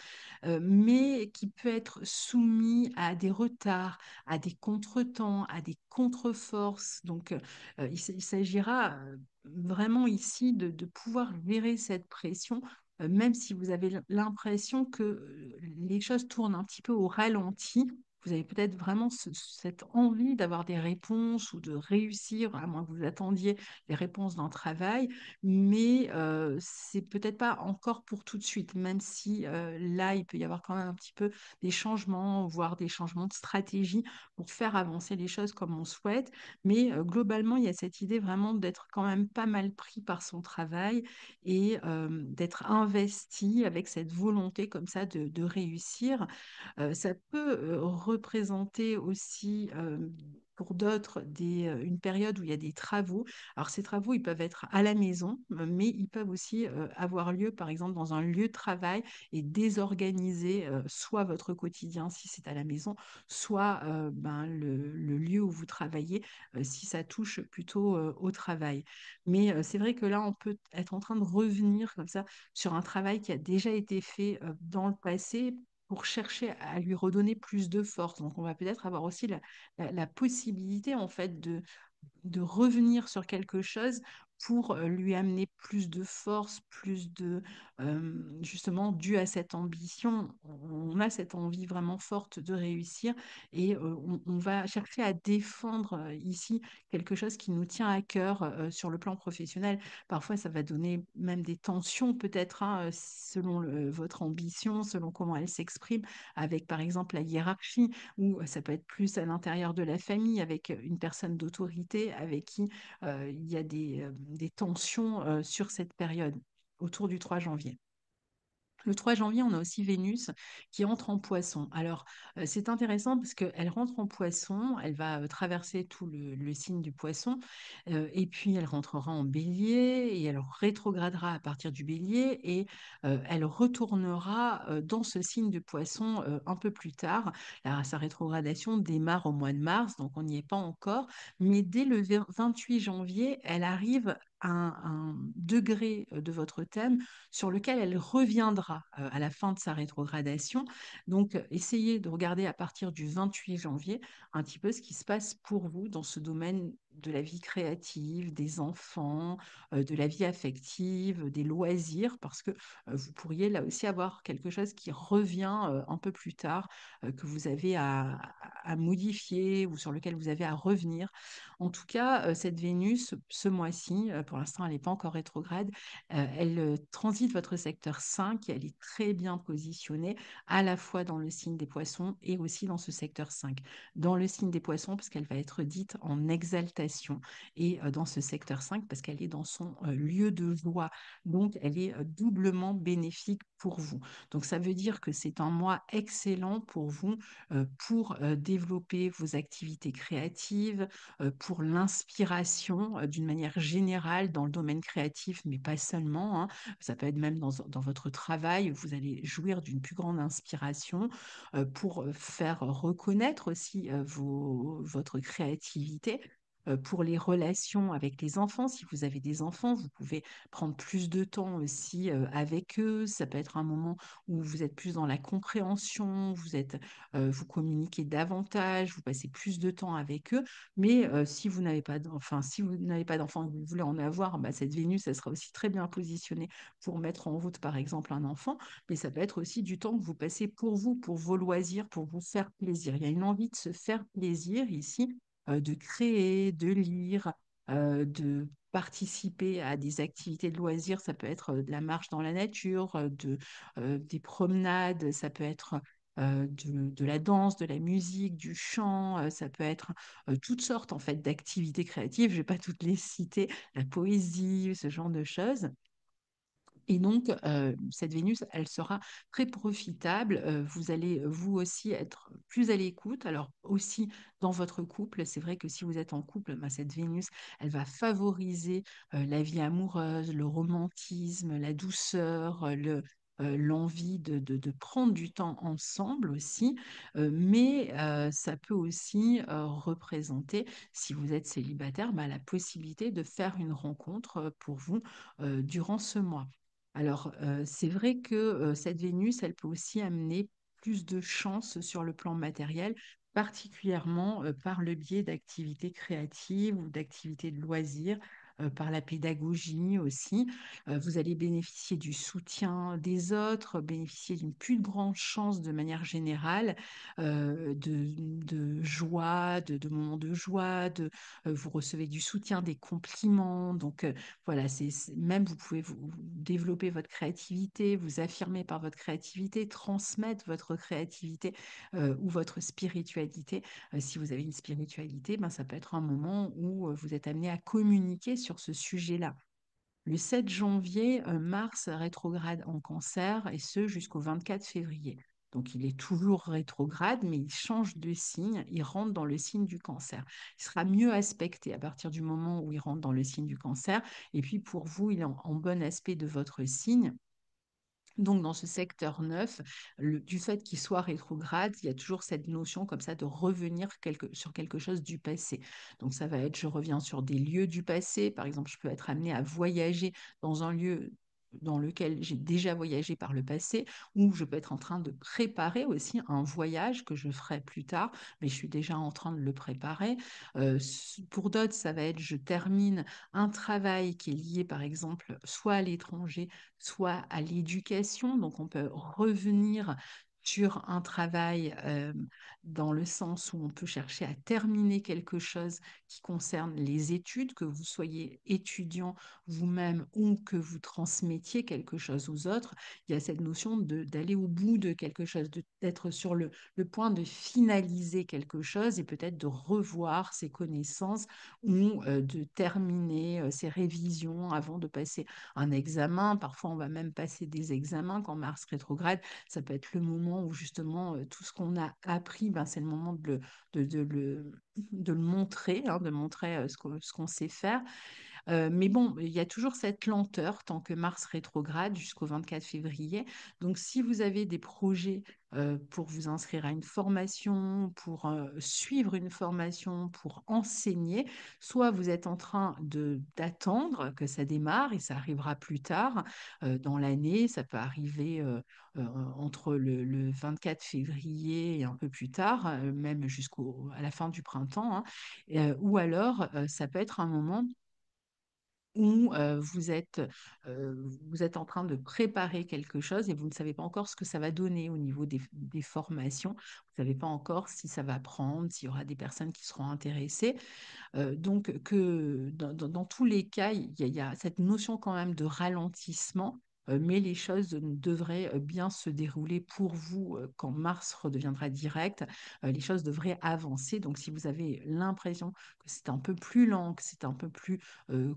mais qui peut être soumis à des retards, à des contretemps, à des contreforces. Donc, il s'agira vraiment ici de pouvoir gérer cette pression. Même si vous avez l'impression que les choses tournent un petit peu au ralenti, vous avez peut-être vraiment cette envie d'avoir des réponses ou de réussir, à moins que vous attendiez les réponses d'un travail, mais c'est peut-être pas encore pour tout de suite, même si là, il peut y avoir quand même un petit peu des changements, voire des changements de stratégie pour faire avancer les choses comme on souhaite. Mais globalement, il y a cette idée vraiment d'être quand même pas mal pris par son travail et d'être investi avec cette volonté comme ça de réussir. Ça peut représenter aussi pour d'autres une période où il y a des travaux. Alors ces travaux, ils peuvent être à la maison, mais ils peuvent aussi avoir lieu, par exemple, dans un lieu de travail et désorganiser soit votre quotidien si c'est à la maison, soit le lieu où vous travaillez si ça touche plutôt au travail. Mais c'est vrai que là, on peut être en train de revenir comme ça sur un travail qui a déjà été fait dans le passé pour chercher à lui redonner plus de force. Donc, on va peut-être avoir aussi la possibilité, en fait, de revenir sur quelque chose pour lui amener plus de force, justement, dû à cette ambition. On a cette envie vraiment forte de réussir et on va chercher à défendre ici quelque chose qui nous tient à cœur sur le plan professionnel. Parfois, ça va donner même des tensions peut-être selon votre ambition, selon comment elle s'exprime, avec par exemple la hiérarchie, ou ça peut être plus à l'intérieur de la famille, avec une personne d'autorité avec qui il y a des tensions sur cette période autour du 3 janvier. Le 3 janvier, on a aussi Vénus qui entre en poisson. Alors, c'est intéressant parce qu'elle rentre en poisson, elle va traverser tout le signe du poisson, et puis elle rentrera en bélier et elle rétrogradera à partir du bélier et elle retournera dans ce signe de poisson un peu plus tard. Sa rétrogradation démarre au mois de mars, donc on n'y est pas encore, mais dès le 28 janvier, elle arrive à un degré de votre thème sur lequel elle reviendra à la fin de sa rétrogradation. Donc, essayez de regarder à partir du 28 janvier un petit peu ce qui se passe pour vous dans ce domaine de la vie créative, des enfants, de la vie affective, des loisirs, parce que vous pourriez là aussi avoir quelque chose qui revient un peu plus tard, que vous avez à modifier ou sur lequel vous avez à revenir. En tout cas, cette Vénus, ce mois-ci, pour l'instant, elle n'est pas encore rétrograde, elle transite votre secteur 5 et elle est très bien positionnée à la fois dans le signe des poissons et aussi dans ce secteur 5. Dans le signe des poissons, parce qu'elle va être dite en exaltation manifestation et dans ce secteur 5 parce qu'elle est dans son lieu de joie. Donc, elle est doublement bénéfique pour vous. Donc, ça veut dire que c'est un mois excellent pour vous pour développer vos activités créatives, pour l'inspiration d'une manière générale dans le domaine créatif, mais pas seulement, hein. Ça peut être même dans votre travail, vous allez jouir d'une plus grande inspiration pour faire reconnaître aussi votre créativité. Pour les relations avec les enfants, si vous avez des enfants, vous pouvez prendre plus de temps aussi avec eux. Ça peut être un moment où vous êtes plus dans la compréhension, vous communiquez davantage, vous passez plus de temps avec eux. Mais si vous n'avez pas si vous n'avez pas d'enfant, que vous voulez en avoir, bah, cette Vénus, elle sera aussi très bien positionnée pour mettre en route, par exemple, un enfant. Mais ça peut être aussi du temps que vous passez pour vous, pour vos loisirs, pour vous faire plaisir. Il y a une envie de se faire plaisir ici, de créer, de lire, de participer à des activités de loisirs. Ça peut être de la marche dans la nature, des promenades, ça peut être de la danse, de la musique, du chant, ça peut être toutes sortes en fait d'activités créatives. Je ne vais pas toutes les citer, la poésie, ce genre de choses. Et donc, cette Vénus, elle sera très profitable. Vous allez, vous aussi, être plus à l'écoute. Alors, aussi, dans votre couple, c'est vrai que si vous êtes en couple, bah, cette Vénus, elle va favoriser la vie amoureuse, le romantisme, la douceur, l'envie de prendre du temps ensemble aussi. Mais ça peut aussi représenter, si vous êtes célibataire, bah, la possibilité de faire une rencontre pour vous durant ce mois. Alors, c'est vrai que cette Vénus, elle peut aussi amener plus de chance sur le plan matériel, particulièrement par le biais d'activités créatives ou d'activités de loisirs, par la pédagogie aussi. Vous allez bénéficier du soutien des autres, bénéficier d'une plus grande chance de manière générale, de joie, de moments de joie, vous recevez du soutien, des compliments. Donc, voilà, même vous pouvez vous développer votre créativité, vous affirmer par votre créativité, transmettre votre créativité ou votre spiritualité. Si vous avez une spiritualité, ben, ça peut être un moment où vous êtes amené à communiquer sur ce sujet-là. Le 7 janvier, Mars rétrograde en Cancer et ce jusqu'au 24 février. Donc il est toujours rétrograde, mais il change de signe, il rentre dans le signe du Cancer. Il sera mieux aspecté à partir du moment où il rentre dans le signe du Cancer. Et puis pour vous, il est en bon aspect de votre signe. Donc, dans ce secteur 9, du fait qu'il soit rétrograde, il y a toujours cette notion comme ça de revenir sur quelque chose du passé. Donc, ça va être, je reviens sur des lieux du passé. Par exemple, je peux être amenée à voyager dans un lieu dans lequel j'ai déjà voyagé par le passé, ou je peux être en train de préparer aussi un voyage que je ferai plus tard, mais je suis déjà en train de le préparer. Pour d'autres, ça va être, je termine un travail qui est lié, par exemple, soit à l'étranger, soit à l'éducation. Donc, on peut revenir sur un travail dans le sens où on peut chercher à terminer quelque chose qui concerne les études, que vous soyez étudiant vous-même ou que vous transmettiez quelque chose aux autres. Il y a cette notion d'aller au bout de quelque chose, d'être sur le point de finaliser quelque chose et peut-être de revoir ses connaissances ou de terminer ses révisions avant de passer un examen. Parfois, on va même passer des examens quand Mars rétrograde. Ça peut être le moment où justement tout ce qu'on a appris, ben, c'est le moment de le montrer, hein, de montrer ce qu'on sait faire. Mais bon, il y a toujours cette lenteur tant que Mars rétrograde jusqu'au 24 février. Donc, si vous avez des projets pour vous inscrire à une formation, pour suivre une formation, pour enseigner, soit vous êtes en train d'attendre que ça démarre et ça arrivera plus tard dans l'année. Ça peut arriver entre le 24 février et un peu plus tard, même jusqu'à la fin du printemps, hein. Ou alors, ça peut être un moment où vous êtes en train de préparer quelque chose et vous ne savez pas encore ce que ça va donner au niveau des formations. Vous ne savez pas encore si ça va prendre, s'il y aura des personnes qui seront intéressées. Donc, que dans tous les cas, il y a cette notion quand même de ralentissement. mais les choses devraient bien se dérouler pour vous quand Mars redeviendra direct. Les choses devraient avancer. Donc, si vous avez l'impression que c'est un peu plus lent, que c'est un peu plus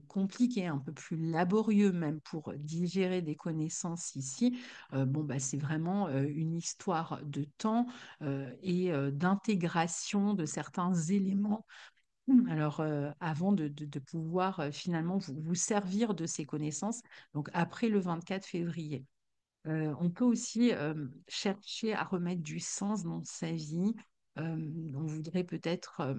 compliqué, un peu plus laborieux même pour digérer des connaissances ici, bon, bah, c'est vraiment une histoire de temps et d'intégration de certains éléments. Alors, avant de pouvoir finalement vous servir de ces connaissances, donc après le 24 février. On peut aussi chercher à remettre du sens dans sa vie. On voudrait peut-être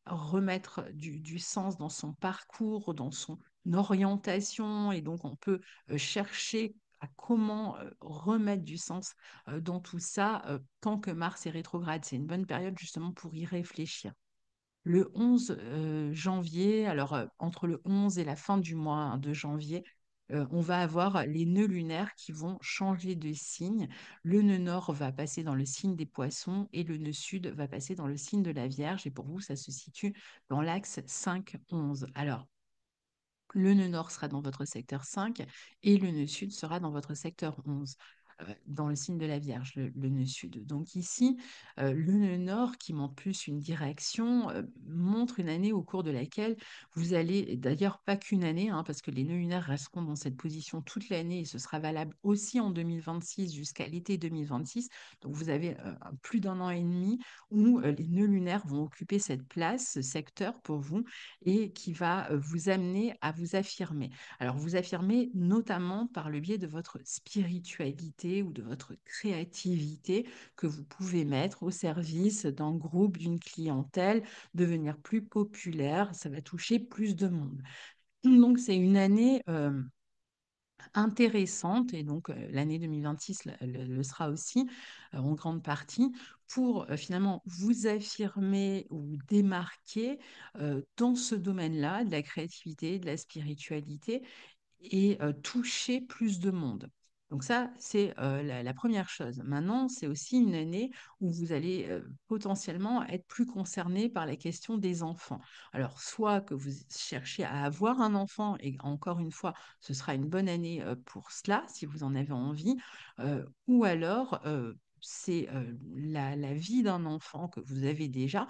remettre du sens dans son parcours, dans son orientation, et donc on peut chercher à comment remettre du sens dans tout ça tant que Mars est rétrograde. C'est une bonne période justement pour y réfléchir. Le 11 janvier, alors entre le 11 et la fin du mois de janvier, on va avoir les nœuds lunaires qui vont changer de signe. Le nœud nord va passer dans le signe des poissons et le nœud sud va passer dans le signe de la Vierge. Et pour vous, ça se situe dans l'axe 5-11. Alors, le nœud nord sera dans votre secteur 5 et le nœud sud sera dans votre secteur 11, dans le signe de la Vierge, le nœud sud. Donc ici, le nœud nord, qui montre plus une direction, montre une année au cours de laquelle vous allez, d'ailleurs pas qu'une année, hein, parce que les nœuds lunaires resteront dans cette position toute l'année et ce sera valable aussi en 2026 jusqu'à l'été 2026. Donc vous avez plus d'un an et demi où les nœuds lunaires vont occuper cette place, ce secteur pour vous et qui va vous amener à vous affirmer. Alors, vous affirmer notamment par le biais de votre spiritualité ou de votre créativité que vous pouvez mettre au service d'un groupe, d'une clientèle, devenir plus populaire. Ça va toucher plus de monde. Donc, c'est une année intéressante, et donc l'année 2026 le sera aussi en grande partie, pour finalement vous affirmer ou vous démarquer dans ce domaine-là de la créativité, de la spiritualité et toucher plus de monde. Donc ça, c'est la première chose. Maintenant, c'est aussi une année où vous allez potentiellement être plus concerné par la question des enfants. Alors, soit que vous cherchiez à avoir un enfant, et encore une fois, ce sera une bonne année pour cela, si vous en avez envie, ou alors c'est la vie d'un enfant que vous avez déjà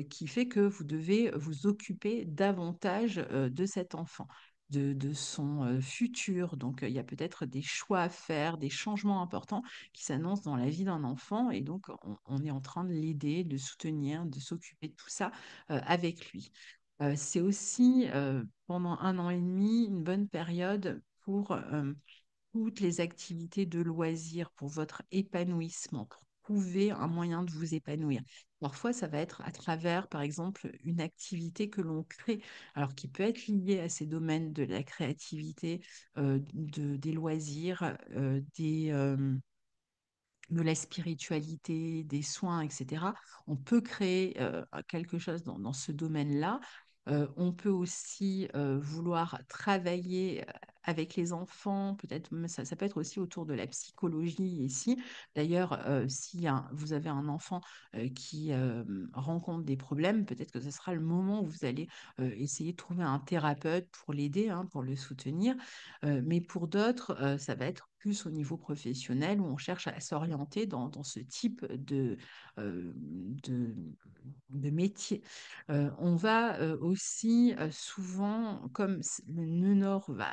qui fait que vous devez vous occuper davantage de cet enfant de son futur. Donc, il y a peut-être des choix à faire, des changements importants qui s'annoncent dans la vie d'un enfant. Et donc, on est en train de l'aider, de le soutenir, de s'occuper de tout ça avec lui. C'est aussi, pendant un an et demi, une bonne période pour toutes les activités de loisirs pour votre épanouissement, pour trouver un moyen de vous épanouir. Parfois, ça va être à travers, par exemple, une activité que l'on crée, alors qui peut être liée à ces domaines de la créativité, des loisirs, de la spiritualité, des soins, etc. On peut créer quelque chose dans ce domaine-là. On peut aussi vouloir travailler avec les enfants, peut-être mais ça peut être aussi autour de la psychologie ici. D'ailleurs, si vous avez un enfant qui rencontre des problèmes, peut-être que ce sera le moment où vous allez essayer de trouver un thérapeute pour l'aider, hein, pour le soutenir. Mais pour d'autres, ça va être plus au niveau professionnel où on cherche à s'orienter dans ce type euh, de, de métier. On va aussi souvent, comme le nœud nord va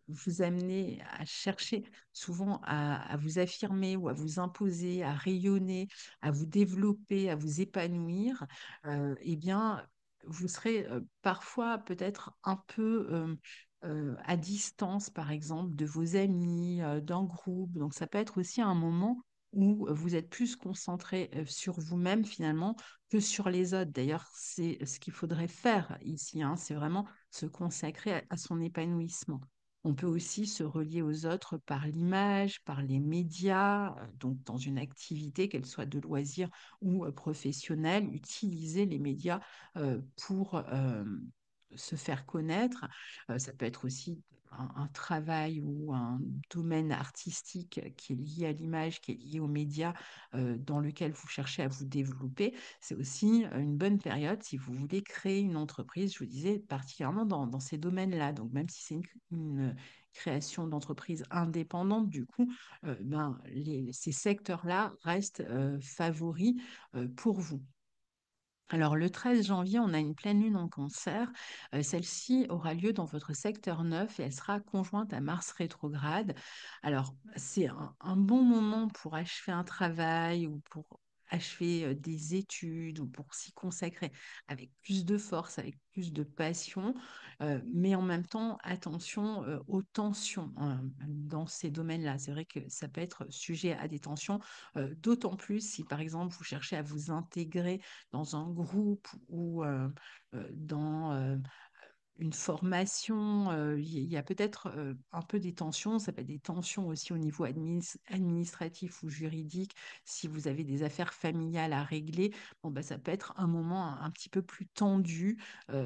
vous amener à chercher souvent à vous affirmer ou à vous imposer, à rayonner, à vous développer, à vous épanouir, eh bien, vous serez parfois peut-être un peu à distance, par exemple, de vos amis, d'un groupe. Donc, ça peut être aussi un moment où vous êtes plus concentré sur vous-même finalement que sur les autres. D'ailleurs, c'est ce qu'il faudrait faire ici, hein, c'est vraiment se consacrer à son épanouissement. On peut aussi se relier aux autres par l'image, par les médias, donc dans une activité, qu'elle soit de loisir ou professionnelle, utiliser les médias pour se faire connaître. Ça peut être aussi un travail ou un domaine artistique qui est lié à l'image, qui est lié aux médias, dans lequel vous cherchez à vous développer. C'est aussi une bonne période si vous voulez créer une entreprise, je vous disais, particulièrement dans ces domaines-là. Donc, même si c'est création d'entreprises indépendantes, du coup, ces secteurs-là restent favoris pour vous. Alors, le 13 janvier, on a une pleine lune en cancer. Celle-ci aura lieu dans votre secteur 9 et elle sera conjointe à Mars rétrograde. Alors, c'est un bon moment pour achever un travail ou pour achever des études ou pour s'y consacrer avec plus de force, avec plus de passion. Mais en même temps, attention aux tensions dans ces domaines-là. C'est vrai que ça peut être sujet à des tensions, d'autant plus si, par exemple, vous cherchez à vous intégrer dans un groupe ou dans une formation, il y a peut-être un peu des tensions, ça peut être des tensions aussi au niveau administratif ou juridique. Si vous avez des affaires familiales à régler, bon, bah, ça peut être un moment un petit peu plus tendu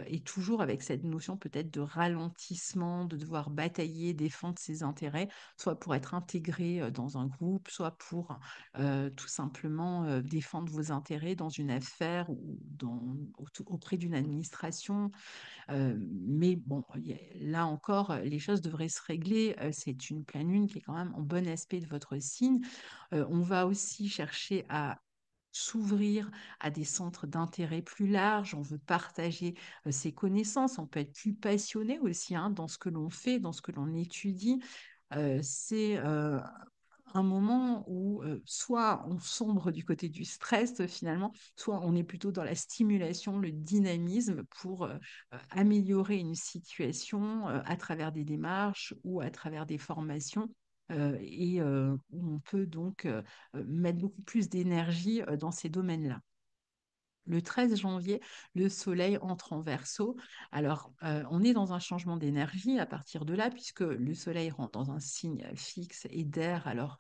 et toujours avec cette notion peut-être de ralentissement, de devoir batailler, défendre ses intérêts, soit pour être intégré dans un groupe, soit pour tout simplement défendre vos intérêts dans une affaire ou auprès d'une administration. Mais bon, là encore, les choses devraient se régler. C'est une pleine lune qui est quand même en bon aspect de votre signe. On va aussi chercher à s'ouvrir à des centres d'intérêt plus larges, on veut partager ses connaissances, on peut être plus passionné aussi dans ce que l'on fait, dans ce que l'on étudie. C'est un moment où soit on sombre du côté du stress finalement, soit on est plutôt dans la stimulation, le dynamisme pour améliorer une situation à travers des démarches ou à travers des formations. Où on peut donc mettre beaucoup plus d'énergie dans ces domaines-là. Le 13 janvier, le Soleil entre en Verseau. Alors, on est dans un changement d'énergie à partir de là, puisque le Soleil rentre dans un signe fixe et d'air, alors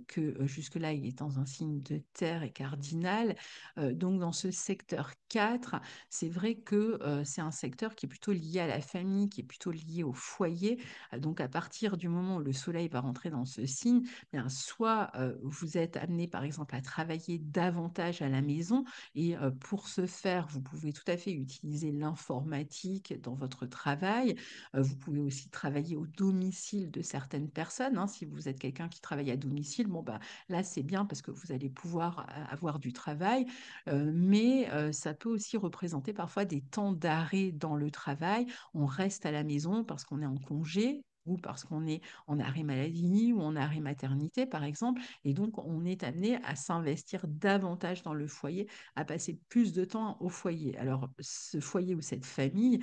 que jusque-là, il est dans un signe de terre et cardinal. Donc, dans ce secteur 4, c'est vrai que c'est un secteur qui est plutôt lié à la famille, qui est plutôt lié au foyer. Donc, à partir du moment où le Soleil va rentrer dans ce signe, bien, soit vous êtes amené, par exemple, à travailler davantage à la maison, et pour ce faire, vous pouvez tout à fait utiliser l'informatique dans votre travail. Vous pouvez aussi travailler au domicile de certaines personnes. Si vous êtes quelqu'un qui travaille à domicile, bon, bah, là, c'est bien parce que vous allez pouvoir avoir du travail. Mais ça peut aussi représenter parfois des temps d'arrêt dans le travail. On reste à la maison parce qu'on est en congé ou parce qu'on est en arrêt maladie ou en arrêt maternité, par exemple. Et donc, on est amené à s'investir davantage dans le foyer, à passer plus de temps au foyer. Alors, ce foyer ou cette famille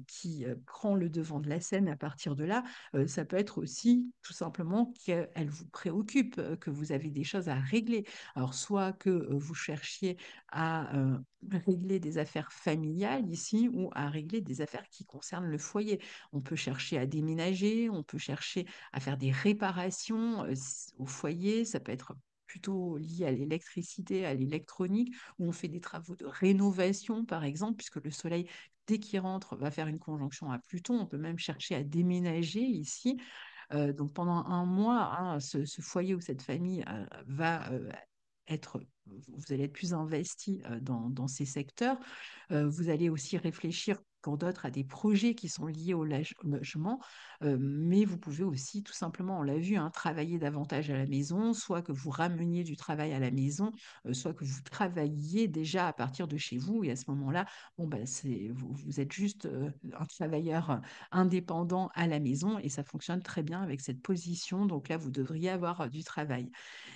qui prend le devant de la scène à partir de là, ça peut être aussi tout simplement qu'elle vous préoccupe, que vous avez des choses à régler. Alors, soit que vous cherchiez à régler des affaires familiales ici ou à régler des affaires qui concernent le foyer. On peut chercher à déménager, on peut chercher à faire des réparations au foyer, ça peut être plutôt lié à l'électricité, à l'électronique, où on fait des travaux de rénovation, par exemple, puisque le Soleil, dès qu'il rentre, va faire une conjonction à Pluton. On peut même chercher à déménager ici. Donc pendant un mois, ce foyer ou cette famille va être, vous allez être plus investi dans ces secteurs. Vous allez aussi réfléchir pour d'autres à des projets qui sont liés au logement, mais vous pouvez aussi tout simplement, on l'a vu, travailler davantage à la maison, soit que vous rameniez du travail à la maison, soit que vous travailliez déjà à partir de chez vous, et à ce moment-là, bon, bah, vous êtes juste un travailleur indépendant à la maison, et ça fonctionne très bien avec cette position, donc là, vous devriez avoir du travail.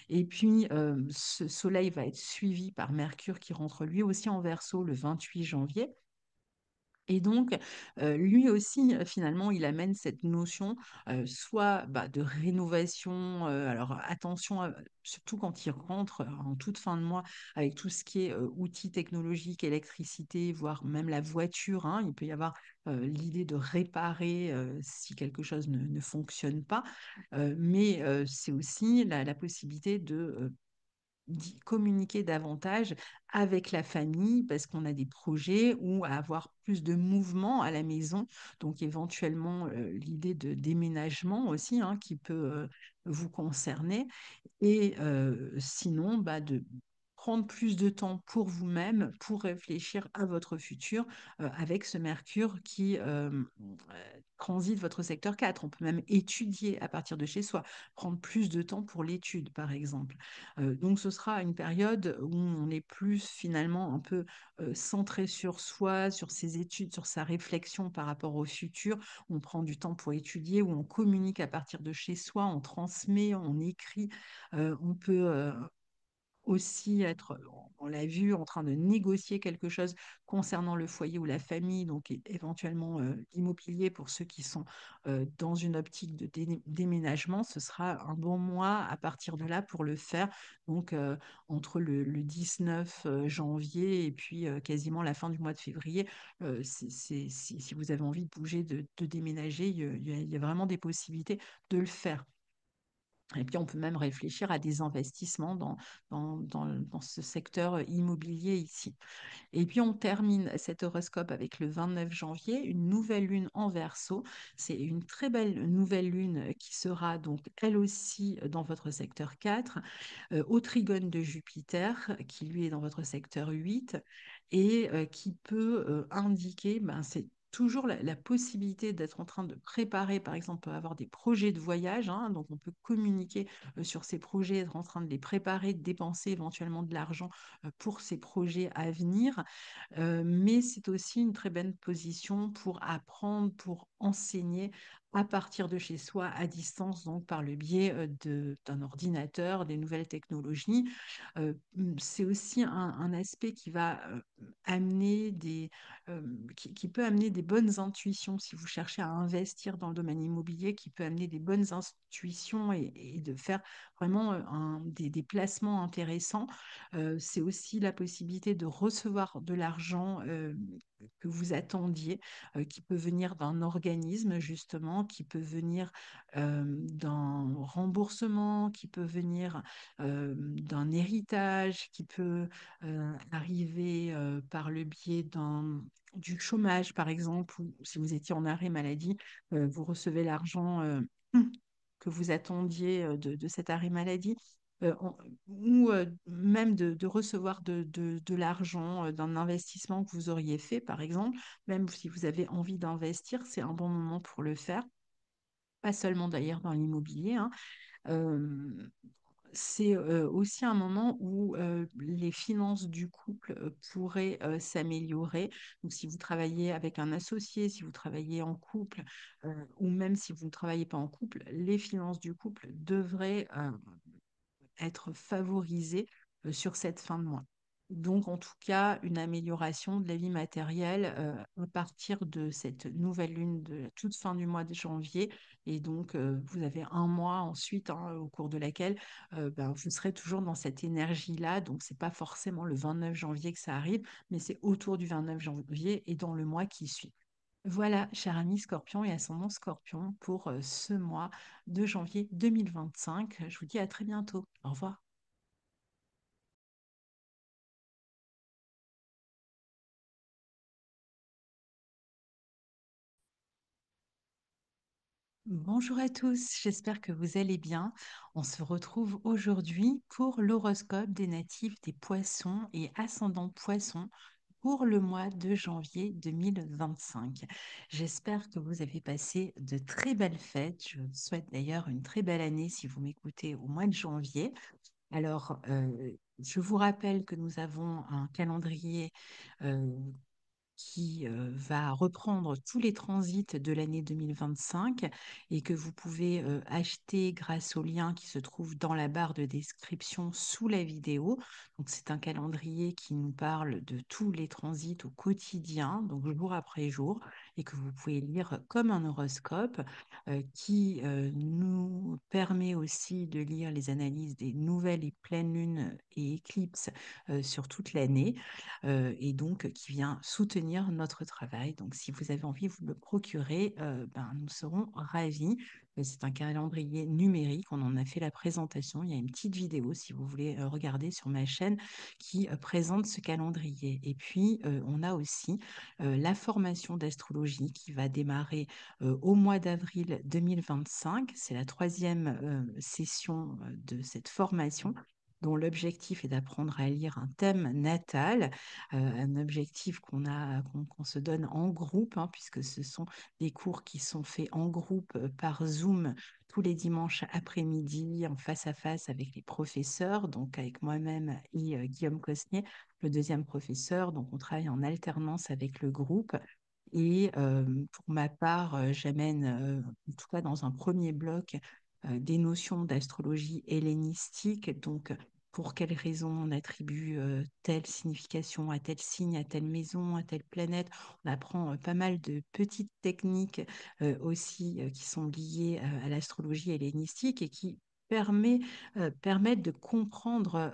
Et puis, ce soleil va être suivi par Mercure qui rentre lui aussi en Verseau le 28 janvier. Et donc, lui aussi, finalement, il amène cette notion, soit de rénovation. Alors, attention, surtout quand il rentre en toute fin de mois avec tout ce qui est outils technologiques, électricité, voire même la voiture. Il peut y avoir l'idée de réparer si quelque chose ne fonctionne pas. Mais c'est aussi la possibilité de communiquer davantage avec la famille parce qu'on a des projets ou à avoir plus de mouvement à la maison. Donc éventuellement l'idée de déménagement aussi qui peut vous concerner. Et sinon, de prendre plus de temps pour vous-même, pour réfléchir à votre futur avec ce Mercure qui transite votre secteur 4. On peut même étudier à partir de chez soi, prendre plus de temps pour l'étude, par exemple. Donc, ce sera une période où on est plus finalement un peu centré sur soi, sur ses études, sur sa réflexion par rapport au futur. On prend du temps pour étudier, où on communique à partir de chez soi, on transmet, on écrit. On peut aussi être, on l'a vu, en train de négocier quelque chose concernant le foyer ou la famille, donc éventuellement l'immobilier pour ceux qui sont dans une optique de déménagement, ce sera un bon mois à partir de là pour le faire. Donc entre le 19 janvier et puis quasiment la fin du mois de février, si vous avez envie de bouger, de déménager, il y a vraiment des possibilités de le faire. Et puis, on peut même réfléchir à des investissements dans ce secteur immobilier ici. Et puis on termine cet horoscope avec le 29 janvier, une nouvelle lune en Verseau. C'est une très belle nouvelle lune qui sera donc elle aussi dans votre secteur 4, au trigone de Jupiter, qui lui est dans votre secteur 8, et qui peut indiquer, ben, c'est toujours la possibilité d'être en train de préparer, par exemple, avoir des projets de voyage, hein, donc on peut communiquer sur ces projets, être en train de les préparer, de dépenser éventuellement de l'argent pour ces projets à venir. Mais c'est aussi une très bonne position pour apprendre, pour enseigner à partir de chez soi, à distance, donc par le biais d'un ordinateur, des nouvelles technologies. C'est aussi un aspect qui va amener qui peut amener des bonnes intuitions si vous cherchez à investir dans le domaine immobilier, qui peut amener des bonnes intuitions et de faire vraiment des placements intéressants. C'est aussi la possibilité de recevoir de l'argent que vous attendiez, qui peut venir d'un organisme justement, qui peut venir d'un remboursement, qui peut venir d'un héritage, qui peut arriver par le biais du chômage, par exemple, ou si vous étiez en arrêt maladie, vous recevez l'argent que vous attendiez de cet arrêt maladie, ou même de recevoir de l'argent d'un investissement que vous auriez fait, par exemple. Même si vous avez envie d'investir, c'est un bon moment pour le faire. Pas seulement d'ailleurs dans l'immobilier, hein. Euh, c'est aussi un moment où les finances du couple pourraient s'améliorer. Donc, si vous travaillez avec un associé, si vous travaillez en couple, ou même si vous ne travaillez pas en couple, les finances du couple devraient être favorisées sur cette fin de mois. Donc, en tout cas, une amélioration de la vie matérielle à partir de cette nouvelle lune de la toute fin du mois de janvier. Et donc, vous avez un mois ensuite, hein, au cours de laquelle ben, vous serez toujours dans cette énergie-là. Donc, c'est pas forcément le 29 janvier que ça arrive, mais c'est autour du 29 janvier et dans le mois qui suit. Voilà, cher ami Scorpion et ascendant Scorpion, pour ce mois de janvier 2025. Je vous dis à très bientôt. Au revoir. Bonjour à tous, j'espère que vous allez bien. On se retrouve aujourd'hui pour l'horoscope des natifs des poissons et ascendants poissons pour le mois de janvier 2025. J'espère que vous avez passé de très belles fêtes. Je vous souhaite d'ailleurs une très belle année si vous m'écoutez au mois de janvier. Alors, je vous rappelle que nous avons un calendrier euh, qui va reprendre tous les transits de l'année 2025 et que vous pouvez acheter grâce au lien qui se trouve dans la barre de description sous la vidéo. Donc, c'est un calendrier qui nous parle de tous les transits au quotidien, donc jour après jour, et que vous pouvez lire comme un horoscope, qui nous permet aussi de lire les analyses des nouvelles et pleines lunes et éclipses sur toute l'année, et donc qui vient soutenir notre travail. Donc, si vous avez envie, vous le procurez, ben, nous serons ravis. C'est un calendrier numérique, on en a fait la présentation. Il y a une petite vidéo, si vous voulez regarder sur ma chaîne, qui présente ce calendrier. Et puis, on a aussi la formation d'astrologie qui va démarrer au mois d'avril 2025. C'est la troisième session de cette formation dont l'objectif est d'apprendre à lire un thème natal, un objectif qu'on se donne en groupe, hein, puisque ce sont des cours qui sont faits en groupe par Zoom tous les dimanches après-midi en face à face avec les professeurs, donc avec moi-même et Guillaume Cosnier, le deuxième professeur. Donc on travaille en alternance avec le groupe. Et pour ma part, j'amène, en tout cas dans un premier bloc, des notions d'astrologie hellénistique. Donc, pour quelles raisons on attribue telle signification à tel signe, à telle maison, à telle planète. On apprend pas mal de petites techniques aussi qui sont liées à l'astrologie hellénistique et qui permettent de comprendre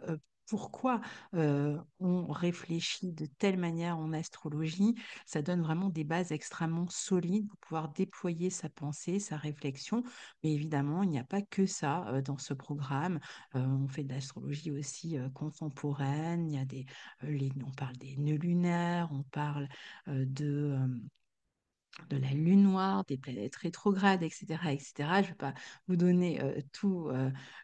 pourquoi on réfléchit de telle manière en astrologie. Ça donne vraiment des bases extrêmement solides pour pouvoir déployer sa pensée, sa réflexion. Mais évidemment, il n'y a pas que ça dans ce programme. On fait de l'astrologie aussi contemporaine. On parle des nœuds lunaires, on parle de la lune noire, des planètes rétrogrades, etc., etc. Je ne vais pas vous donner tout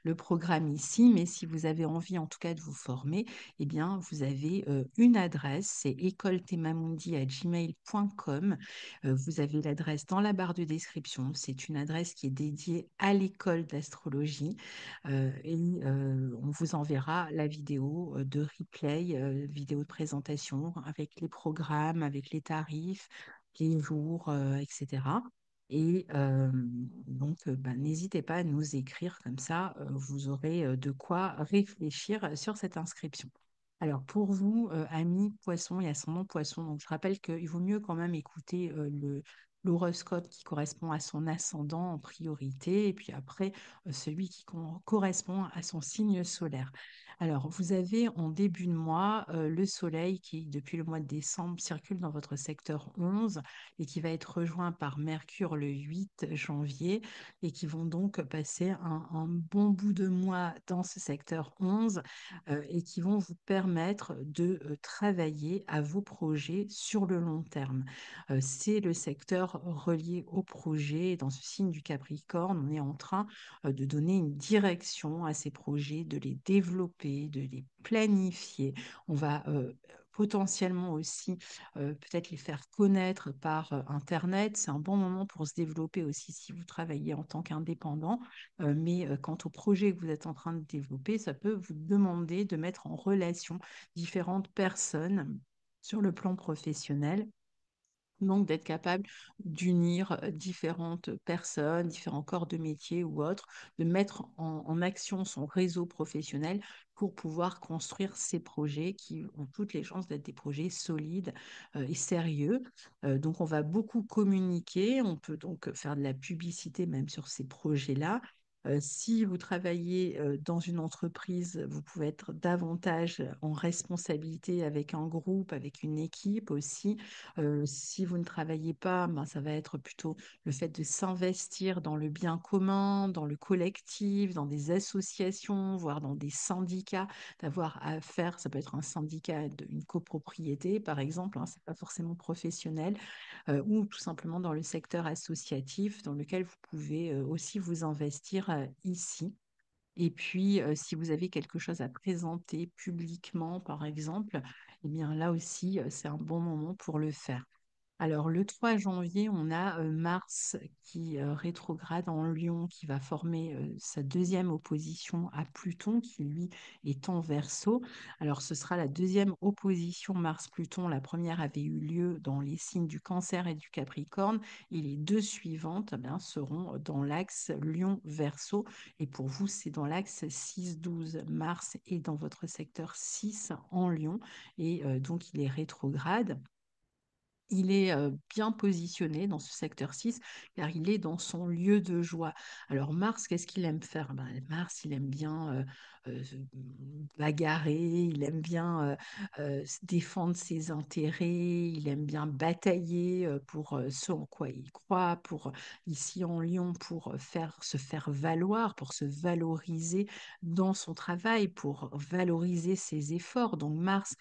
le programme ici, mais si vous avez envie en tout cas de vous former, eh bien, vous avez une adresse, c'est écoletemamundi@gmail.com. Vous avez l'adresse dans la barre de description. C'est une adresse qui est dédiée à l'école d'astrologie et on vous enverra la vidéo de replay, vidéo de présentation avec les programmes, avec les tarifs les jours, etc. Et donc, bah, n'hésitez pas à nous écrire comme ça, vous aurez de quoi réfléchir sur cette inscription. Alors, pour vous, amis poisson et ascendant poisson, donc je rappelle qu'il vaut mieux quand même écouter l'horoscope qui correspond à son ascendant en priorité, et puis après, celui qui correspond à son signe solaire. Alors, vous avez en début de mois le Soleil qui, depuis le mois de décembre, circule dans votre secteur 11 et qui va être rejoint par Mercure le 8 janvier et qui vont donc passer un bon bout de mois dans ce secteur 11 et qui vont vous permettre de travailler à vos projets sur le long terme. C'est le secteur relié au projet. Dans ce signe du Capricorne, on est en train de donner une direction à ces projets, de les développer, de les planifier. On va potentiellement aussi peut-être les faire connaître par Internet. C'est un bon moment pour se développer aussi si vous travaillez en tant qu'indépendant. Mais quant au projet que vous êtes en train de développer, ça peut vous demander de mettre en relation différentes personnes sur le plan professionnel, donc d'être capable d'unir différentes personnes, différents corps de métier ou autres, de mettre en action son réseau professionnel pour pouvoir construire ces projets qui ont toutes les chances d'être des projets solides et sérieux. Donc on va beaucoup communiquer, on peut donc faire de la publicité même sur ces projets-là. Si vous travaillez dans une entreprise, vous pouvez être davantage en responsabilité avec un groupe, avec une équipe aussi. Si vous ne travaillez pas, ben, ça va être plutôt le fait de s'investir dans le bien commun, dans le collectif, dans des associations, voire dans des syndicats, d'avoir à faire, ça peut être un syndicat d'une copropriété, par exemple, hein, c'est pas forcément professionnel, ou tout simplement dans le secteur associatif dans lequel vous pouvez aussi vous investir ici. Et puis, si vous avez quelque chose à présenter publiquement, par exemple, eh bien là aussi, c'est un bon moment pour le faire. Alors, le 3 janvier, on a Mars qui rétrograde en Lion, qui va former sa deuxième opposition à Pluton, qui lui est en Verseau. Alors, ce sera la deuxième opposition Mars-Pluton. La première avait eu lieu dans les signes du Cancer et du Capricorne, et les deux suivantes eh bien, seront dans l'axe Lion-Verseau. Et pour vous, c'est dans l'axe 6-12. Mars est dans votre secteur 6 en Lion, et donc il est rétrograde. Il est bien positionné dans ce secteur 6 car il est dans son lieu de joie. Alors Mars, qu'est-ce qu'il aime faire? Ben, Mars, il aime bien se bagarrer, il aime bien défendre ses intérêts, il aime bien batailler pour ce en quoi il croit, pour ici en Lyon, pour se faire valoir, pour se valoriser dans son travail, pour valoriser ses efforts. Donc Mars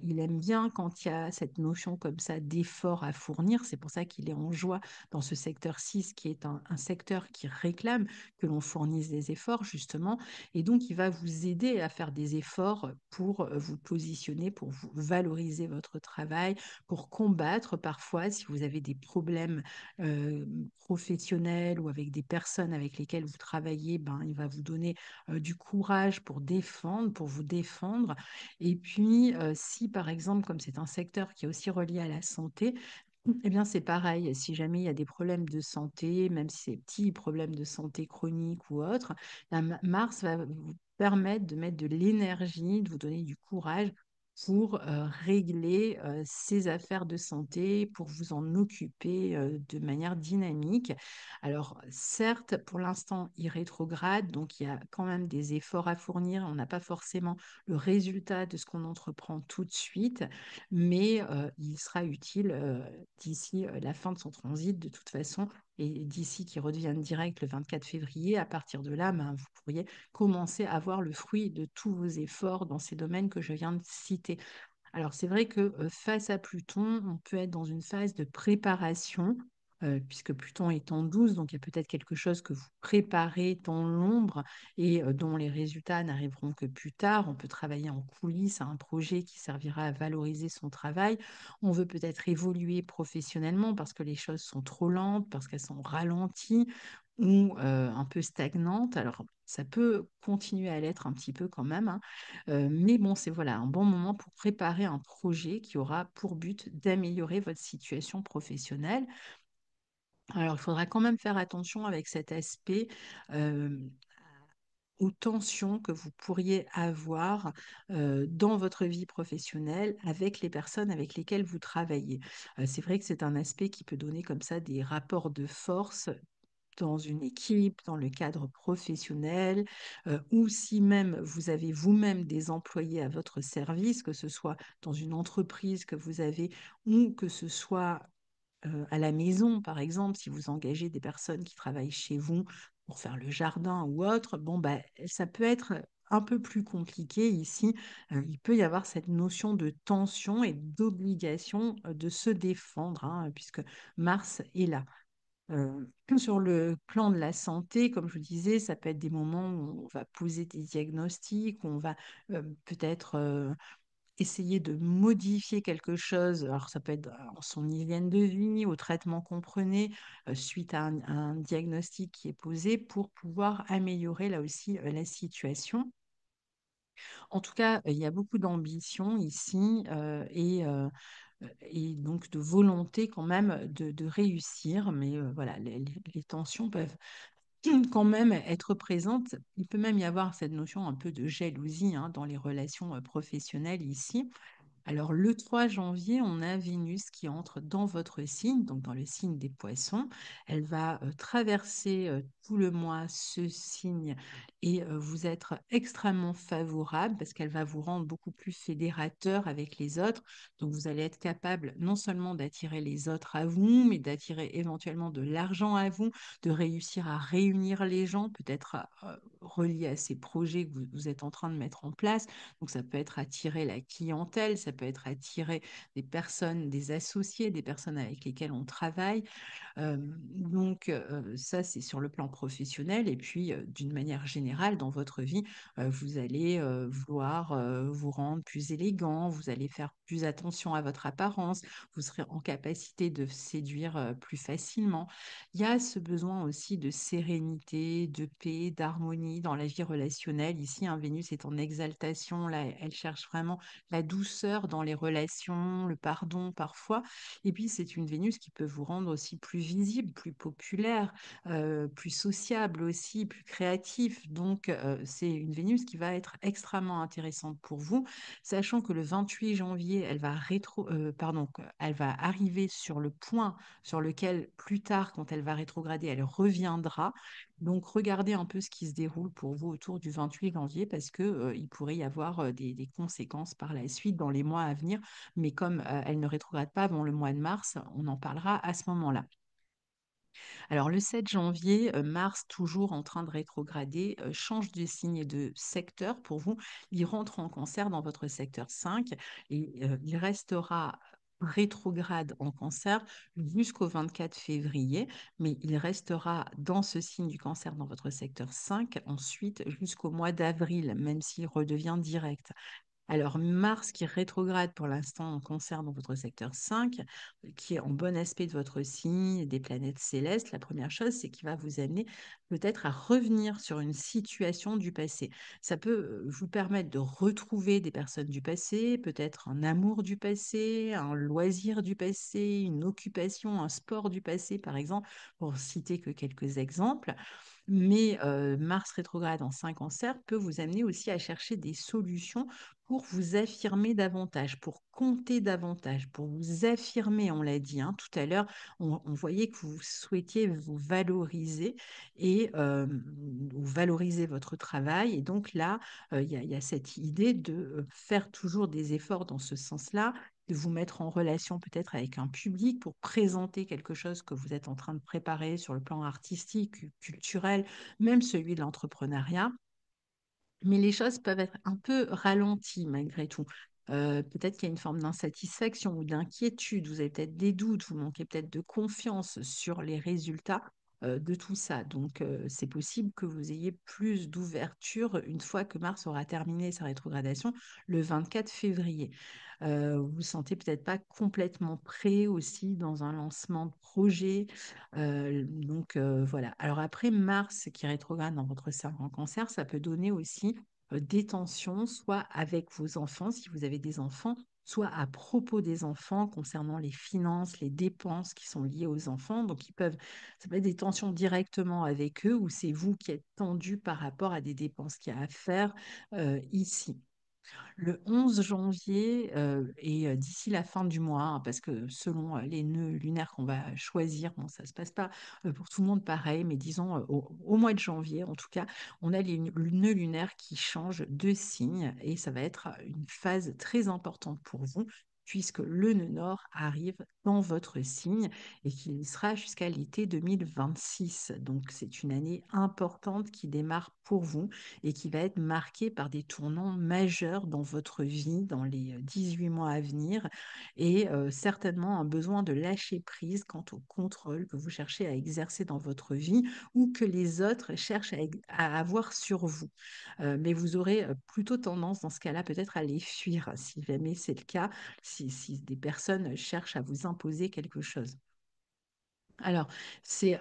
Il aime bien quand il y a cette notion comme ça d'effort à fournir. C'est pour ça qu'il est en joie dans ce secteur 6, qui est un secteur qui réclame que l'on fournisse des efforts, justement. Et donc, il va vous aider à faire des efforts pour vous positionner, pour vous valoriser votre travail, pour combattre parfois si vous avez des problèmes euh, professionnels ou avec des personnes avec lesquelles vous travaillez, ben, il va vous donner du courage pour défendre, pour vous défendre. Et puis, si par exemple, comme c'est un secteur qui est aussi relié à la santé, eh bien, c'est pareil. Si jamais il y a des problèmes de santé, même si c'est petits problèmes de santé chroniques ou autres, Mars va vous permettre de mettre de l'énergie, de vous donner du courage pour régler ces affaires de santé, pour vous en occuper de manière dynamique. Alors, certes, pour l'instant, il rétrograde, donc il y a quand même des efforts à fournir. On n'a pas forcément le résultat de ce qu'on entreprend tout de suite, mais il sera utile d'ici la fin de son transit de toute façon. Et d'ici qu'il redevienne direct le 24 février, à partir de là, ben, vous pourriez commencer à voir le fruit de tous vos efforts dans ces domaines que je viens de citer. Alors, c'est vrai que face à Pluton, on peut être dans une phase de préparation, puisque Pluton est en 12, donc il y a peut-être quelque chose que vous préparez dans l'ombre et dont les résultats n'arriveront que plus tard. On peut travailler en coulisses à un projet qui servira à valoriser son travail. On veut peut-être évoluer professionnellement parce que les choses sont trop lentes, parce qu'elles sont ralenties ou un peu stagnantes. Alors, ça peut continuer à l'être un petit peu quand même, hein. Mais bon, c'est voilà, un bon moment pour préparer un projet qui aura pour but d'améliorer votre situation professionnelle. Alors, il faudra quand même faire attention avec cet aspect euh, aux tensions que vous pourriez avoir dans votre vie professionnelle avec les personnes avec lesquelles vous travaillez. C'est vrai que c'est un aspect qui peut donner comme ça des rapports de force dans une équipe, dans le cadre professionnel, ou si même vous avez vous-même des employés à votre service, que ce soit dans une entreprise que vous avez ou que ce soit à la maison, par exemple, si vous engagez des personnes qui travaillent chez vous pour faire le jardin ou autre, bon, bah, ça peut être un peu plus compliqué ici. Il peut y avoir cette notion de tension et d'obligation de se défendre, hein, puisque Mars est là. Sur le plan de la santé, comme je vous disais, ça peut être des moments où on va poser des diagnostics, où on va peut-être essayer de modifier quelque chose. Alors, ça peut être dans son hygiène de vie, au traitement qu'on prenait, suite à un diagnostic qui est posé pour pouvoir améliorer là aussi la situation. En tout cas, il y a beaucoup d'ambition ici et donc de volonté quand même de réussir. Mais voilà, les tensions peuvent quand même être présentes. Il peut même y avoir cette notion un peu de jalousie, hein, dans les relations professionnelles ici. Alors, le 3 janvier, on a Vénus qui entre dans votre signe, donc dans le signe des poissons. Elle va traverser tout le mois ce signe et vous être extrêmement favorable parce qu'elle va vous rendre beaucoup plus fédérateur avec les autres. Donc, vous allez être capable non seulement d'attirer les autres à vous, mais d'attirer éventuellement de l'argent à vous, de réussir à réunir les gens, peut-être reliés à ces projets que vous êtes en train de mettre en place. Donc, ça peut être attirer la clientèle, ça peut être attirer des personnes, des associés, des personnes avec lesquelles on travaille. Ça, c'est sur le plan professionnel. Et puis, d'une manière générale, dans votre vie, vous allez vouloir vous rendre plus élégant, vous allez faire plus attention à votre apparence, vous serez en capacité de séduire plus facilement. Il y a ce besoin aussi de sérénité, de paix, d'harmonie dans la vie relationnelle. Ici, un Vénus est en exaltation, là, elle cherche vraiment la douceur dans les relations, le pardon parfois. Et puis, c'est une Vénus qui peut vous rendre aussi plus visible, plus populaire, plus sociable aussi, plus créatif. Donc, c'est une Vénus qui va être extrêmement intéressante pour vous, sachant que le 28 janvier, elle va arriver sur le point sur lequel, plus tard, quand elle va rétrograder, elle reviendra. Donc, regardez un peu ce qui se déroule pour vous autour du 28 janvier parce que, il pourrait y avoir des conséquences par la suite dans les mois à venir, mais comme elle ne rétrograde pas avant le mois de mars, on en parlera à ce moment-là. Alors le 7 janvier, Mars, toujours en train de rétrograder, change de signe et de secteur pour vous. Il rentre en Cancer dans votre secteur 5 et il restera rétrograde en Cancer jusqu'au 24 février, mais il restera dans ce signe du Cancer dans votre secteur 5 ensuite jusqu'au mois d'avril, même s'il redevient direct. Alors, Mars qui rétrograde pour l'instant en Cancer dans votre secteur 5, qui est en bon aspect de votre signe, des planètes célestes, la première chose, c'est qu'il va vous amener peut-être à revenir sur une situation du passé. Ça peut vous permettre de retrouver des personnes du passé, peut-être un amour du passé, un loisir du passé, une occupation, un sport du passé, par exemple, pour citer que quelques exemples. Mais Mars rétrograde en 5 Cancer peut vous amener aussi à chercher des solutions pour vous affirmer davantage, pour compter davantage, pour vous affirmer, on l'a dit hein, tout à l'heure, on voyait que vous souhaitiez vous valoriser et vous valoriser votre travail. Et donc là, il y a cette idée de faire toujours des efforts dans ce sens-là, de vous mettre en relation peut-être avec un public pour présenter quelque chose que vous êtes en train de préparer sur le plan artistique, culturel, même celui de l'entrepreneuriat. Mais les choses peuvent être un peu ralenties malgré tout. Peut-être qu'il y a une forme d'insatisfaction ou d'inquiétude, vous avez peut-être des doutes, vous manquez peut-être de confiance sur les résultats de tout ça. Donc, c'est possible que vous ayez plus d'ouverture une fois que Mars aura terminé sa rétrogradation le 24 février. Vous vous sentez peut-être pas complètement prêt aussi dans un lancement de projet. Voilà. Alors après, Mars qui rétrograde dans votre cerveau en Cancer, ça peut donner aussi des tensions, soit avec vos enfants, si vous avez des enfants, soit à propos des enfants concernant les finances, les dépenses qui sont liées aux enfants. Donc, ça peut être des tensions directement avec eux ou c'est vous qui êtes tendu par rapport à des dépenses qu'il y a à faire ici. Le 11 janvier et d'ici la fin du mois, hein, parce que selon les nœuds lunaires qu'on va choisir, bon, ça ne se passe pas pour tout le monde pareil, mais disons au mois de janvier, en tout cas, on a les nœuds lunaires qui changent de signe et ça va être une phase très importante pour vous puisque le nœud nord arrive dans votre signe et qu'il y sera jusqu'à l'été 2026. Donc c'est une année importante qui démarre pour vous et qui va être marqué par des tournants majeurs dans votre vie dans les 18 mois à venir et certainement un besoin de lâcher prise quant au contrôle que vous cherchez à exercer dans votre vie ou que les autres cherchent à avoir sur vous. Mais vous aurez plutôt tendance dans ce cas-là peut-être à les fuir si jamais c'est le cas, si des personnes cherchent à vous imposer quelque chose. Alors, c'est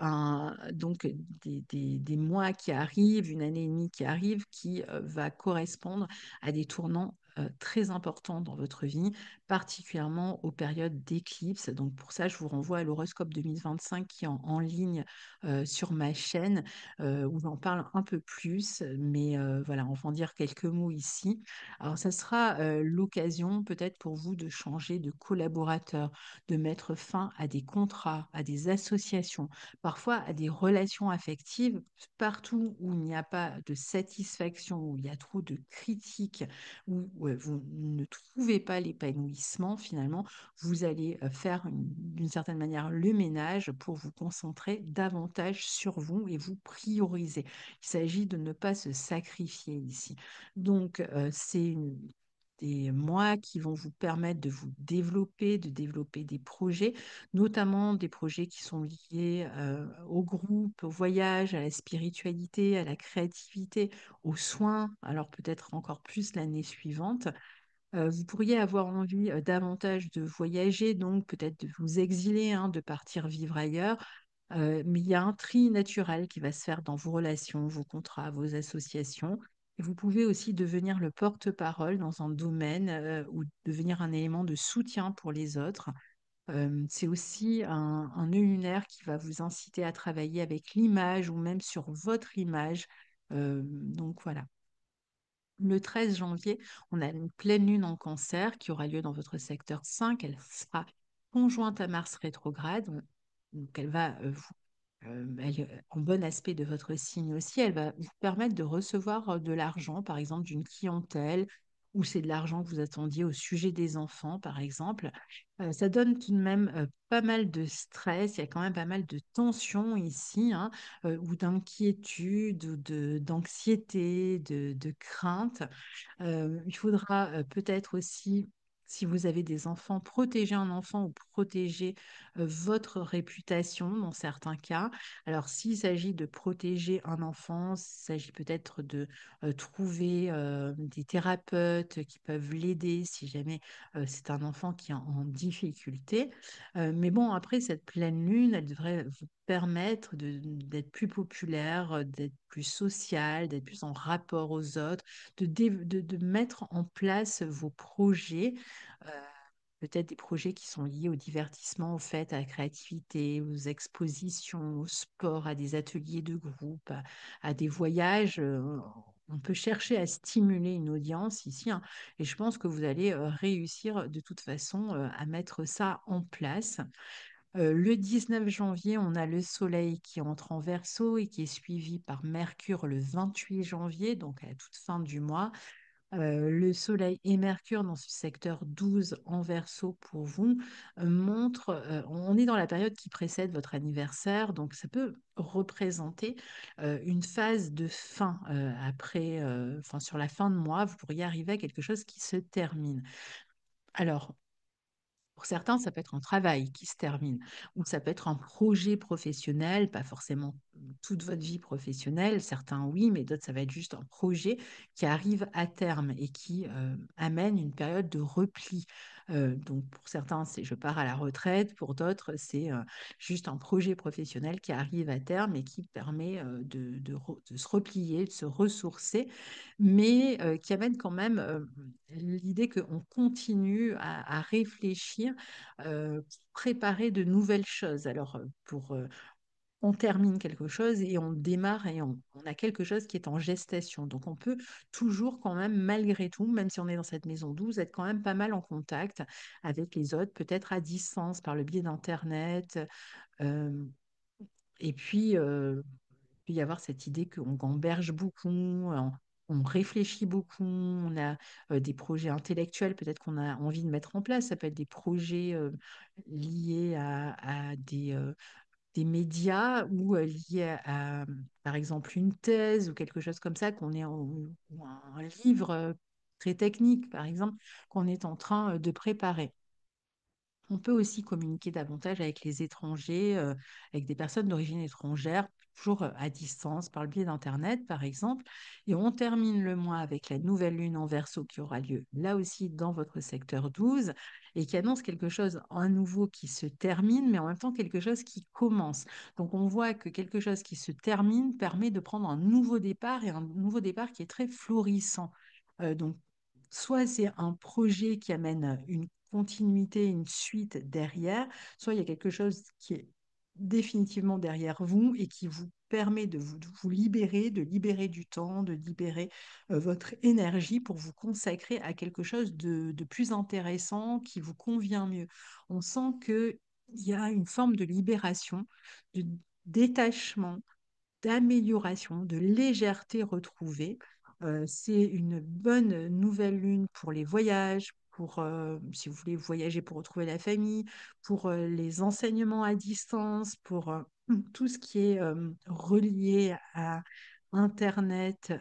donc des mois qui arrivent, une année et demie qui arrive, qui va correspondre à des tournants très importants dans votre vie, particulièrement aux périodes d'éclipse. Donc, pour ça, je vous renvoie à l'horoscope 2025 qui est en ligne sur ma chaîne, où j'en parle un peu plus. Mais voilà, on va en dire quelques mots ici. Alors, ça sera l'occasion peut-être pour vous de changer de collaborateur, de mettre fin à des contrats, à des associations, parfois à des relations affectives, partout où il n'y a pas de satisfaction, où il y a trop de critiques, où vous ne trouvez pas l'épanouissement, finalement, vous allez faire d'une certaine manière le ménage pour vous concentrer davantage sur vous et vous prioriser. Il s'agit de ne pas se sacrifier ici. Donc, des mois qui vont vous permettre de vous développer, de développer des projets, notamment des projets qui sont liés au groupe, au voyage, à la spiritualité, à la créativité, aux soins, alors peut-être encore plus l'année suivante. Vous pourriez avoir envie davantage de voyager, donc peut-être de vous exiler, hein, de partir vivre ailleurs. Mais il y a un tri naturel qui va se faire dans vos relations, vos contrats, vos associations. Et vous pouvez aussi devenir le porte-parole dans un domaine ou devenir un élément de soutien pour les autres. C'est aussi un nœud lunaire qui va vous inciter à travailler avec l'image ou même sur votre image. Donc voilà. Le 13 janvier, on a une pleine lune en Cancer qui aura lieu dans votre secteur 5. Elle sera conjointe à Mars rétrograde. Donc elle va elle est en bon aspect de votre signe aussi. Elle va vous permettre de recevoir de l'argent, par exemple d'une clientèle ou c'est de l'argent que vous attendiez au sujet des enfants, par exemple. Ça donne tout de même pas mal de stress, il y a quand même pas mal de tensions ici, hein, ou d'inquiétude, ou d'anxiété, de crainte. Il faudra peut-être aussi, si vous avez des enfants, protéger un enfant ou protéger votre réputation dans certains cas. Alors, s'il s'agit de protéger un enfant, il s'agit peut-être de trouver des thérapeutes qui peuvent l'aider si jamais c'est un enfant qui est en difficulté. Mais bon, après, cette pleine lune, elle devrait vous permettre d'être plus populaire, d'être plus social, d'être plus en rapport aux autres, de mettre en place vos projets, euh, peut-être des projets qui sont liés au divertissement, au fait, à la créativité, aux expositions, au sport, à des ateliers de groupe, à des voyages. On peut chercher à stimuler une audience ici, hein, et je pense que vous allez réussir de toute façon à mettre ça en place. Le 19 janvier, on a le Soleil qui entre en Verseau et qui est suivi par Mercure le 28 janvier, donc à toute fin du mois. Le Soleil et Mercure dans ce secteur 12 en Verseau pour vous montrent, on est dans la période qui précède votre anniversaire, donc ça peut représenter une phase de fin après, enfin sur la fin de mois, vous pourriez arriver à quelque chose qui se termine. Alors, pour certains, ça peut être un travail qui se termine, ou ça peut être un projet professionnel, pas forcément toute votre vie professionnelle. Certains, oui, mais d'autres, ça va être juste un projet qui arrive à terme et qui amène une période de repli. Donc, pour certains, c'est je pars à la retraite. Pour d'autres, c'est juste un projet professionnel qui arrive à terme et qui permet de se replier, de se ressourcer, mais qui amène quand même l'idée qu'on continue à réfléchir, pour préparer de nouvelles choses. Alors, on termine quelque chose et on démarre et on a quelque chose qui est en gestation. Donc, on peut toujours quand même, malgré tout, même si on est dans cette maison 12, être quand même pas mal en contact avec les autres, peut-être à distance, par le biais d'Internet. euh, et puis, peut y avoir cette idée qu'on gamberge beaucoup, on réfléchit beaucoup, on a des projets intellectuels peut-être qu'on a envie de mettre en place. Ça peut être des projets liés à des médias ou liés par exemple, une thèse ou quelque chose comme ça, ou un livre très technique, par exemple, qu'on est en train de préparer. On peut aussi communiquer davantage avec les étrangers, avec des personnes d'origine étrangère, toujours à distance, par le biais d'Internet, par exemple. Et on termine le mois avec la nouvelle lune en Verseau qui aura lieu là aussi dans votre secteur 12 et qui annonce quelque chose à nouveau qui se termine, mais en même temps quelque chose qui commence. Donc on voit que quelque chose qui se termine permet de prendre un nouveau départ et un nouveau départ qui est très florissant. Donc soit c'est un projet qui amène une continuité, une suite derrière, soit il y a quelque chose qui est définitivement derrière vous et qui vous permet de vous libérer, de libérer du temps, de libérer votre énergie pour vous consacrer à quelque chose de plus intéressant, qui vous convient mieux. On sent qu'il y a une forme de libération, de détachement, d'amélioration, de légèreté retrouvée. C'est une bonne nouvelle lune pour les voyages, pour si vous voulez voyager pour retrouver la famille, pour les enseignements à distance, pour tout ce qui est relié à Internet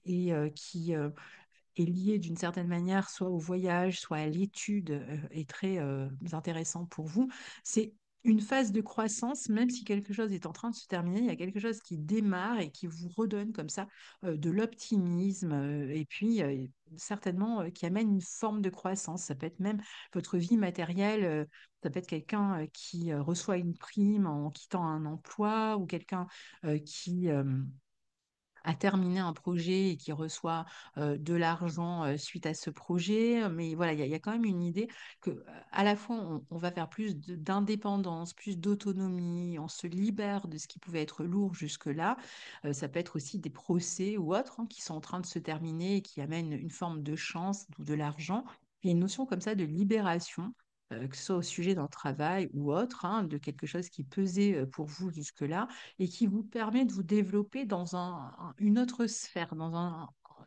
et qui est lié d'une certaine manière soit au voyage, soit à l'étude, est très intéressant pour vous. C'est une phase de croissance, même si quelque chose est en train de se terminer, il y a quelque chose qui démarre et qui vous redonne comme ça de l'optimisme et puis certainement qui amène une forme de croissance. Ça peut être même votre vie matérielle, ça peut être quelqu'un qui reçoit une prime en quittant un emploi ou quelqu'un qui a terminé un projet et qui reçoit de l'argent suite à ce projet. Mais voilà, il y a quand même une idée que à la fois on va faire plus d'indépendance, plus d'autonomie, on se libère de ce qui pouvait être lourd jusque-là. Ça peut être aussi des procès ou autres, hein, qui sont en train de se terminer et qui amènent une forme de chance ou de l'argent. Il y a une notion comme ça de libération. Que ce soit au sujet d'un travail ou autre, hein, de quelque chose qui pesait pour vous jusque-là, et qui vous permet de vous développer dans une autre sphère,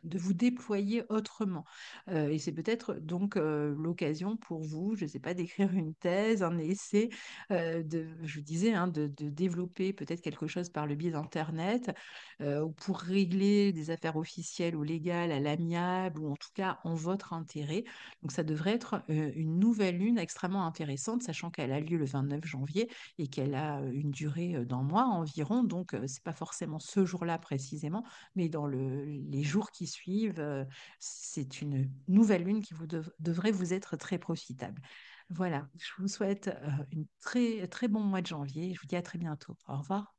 de vous déployer autrement. Et c'est peut-être donc l'occasion pour vous, je ne sais pas, d'écrire une thèse, un essai, je vous disais, hein, de développer peut-être quelque chose par le biais d'Internet, ou pour régler des affaires officielles ou légales à l'amiable, ou en tout cas en votre intérêt. Donc ça devrait être une nouvelle lune extrêmement intéressante, sachant qu'elle a lieu le 29 janvier et qu'elle a une durée d'un mois environ. Donc c'est pas forcément ce jour-là précisément, mais dans les jours qui suivent, c'est une nouvelle lune qui devrait vous être très profitable. Voilà, je vous souhaite un très, très bon mois de janvier. Je vous dis à très bientôt. Au revoir.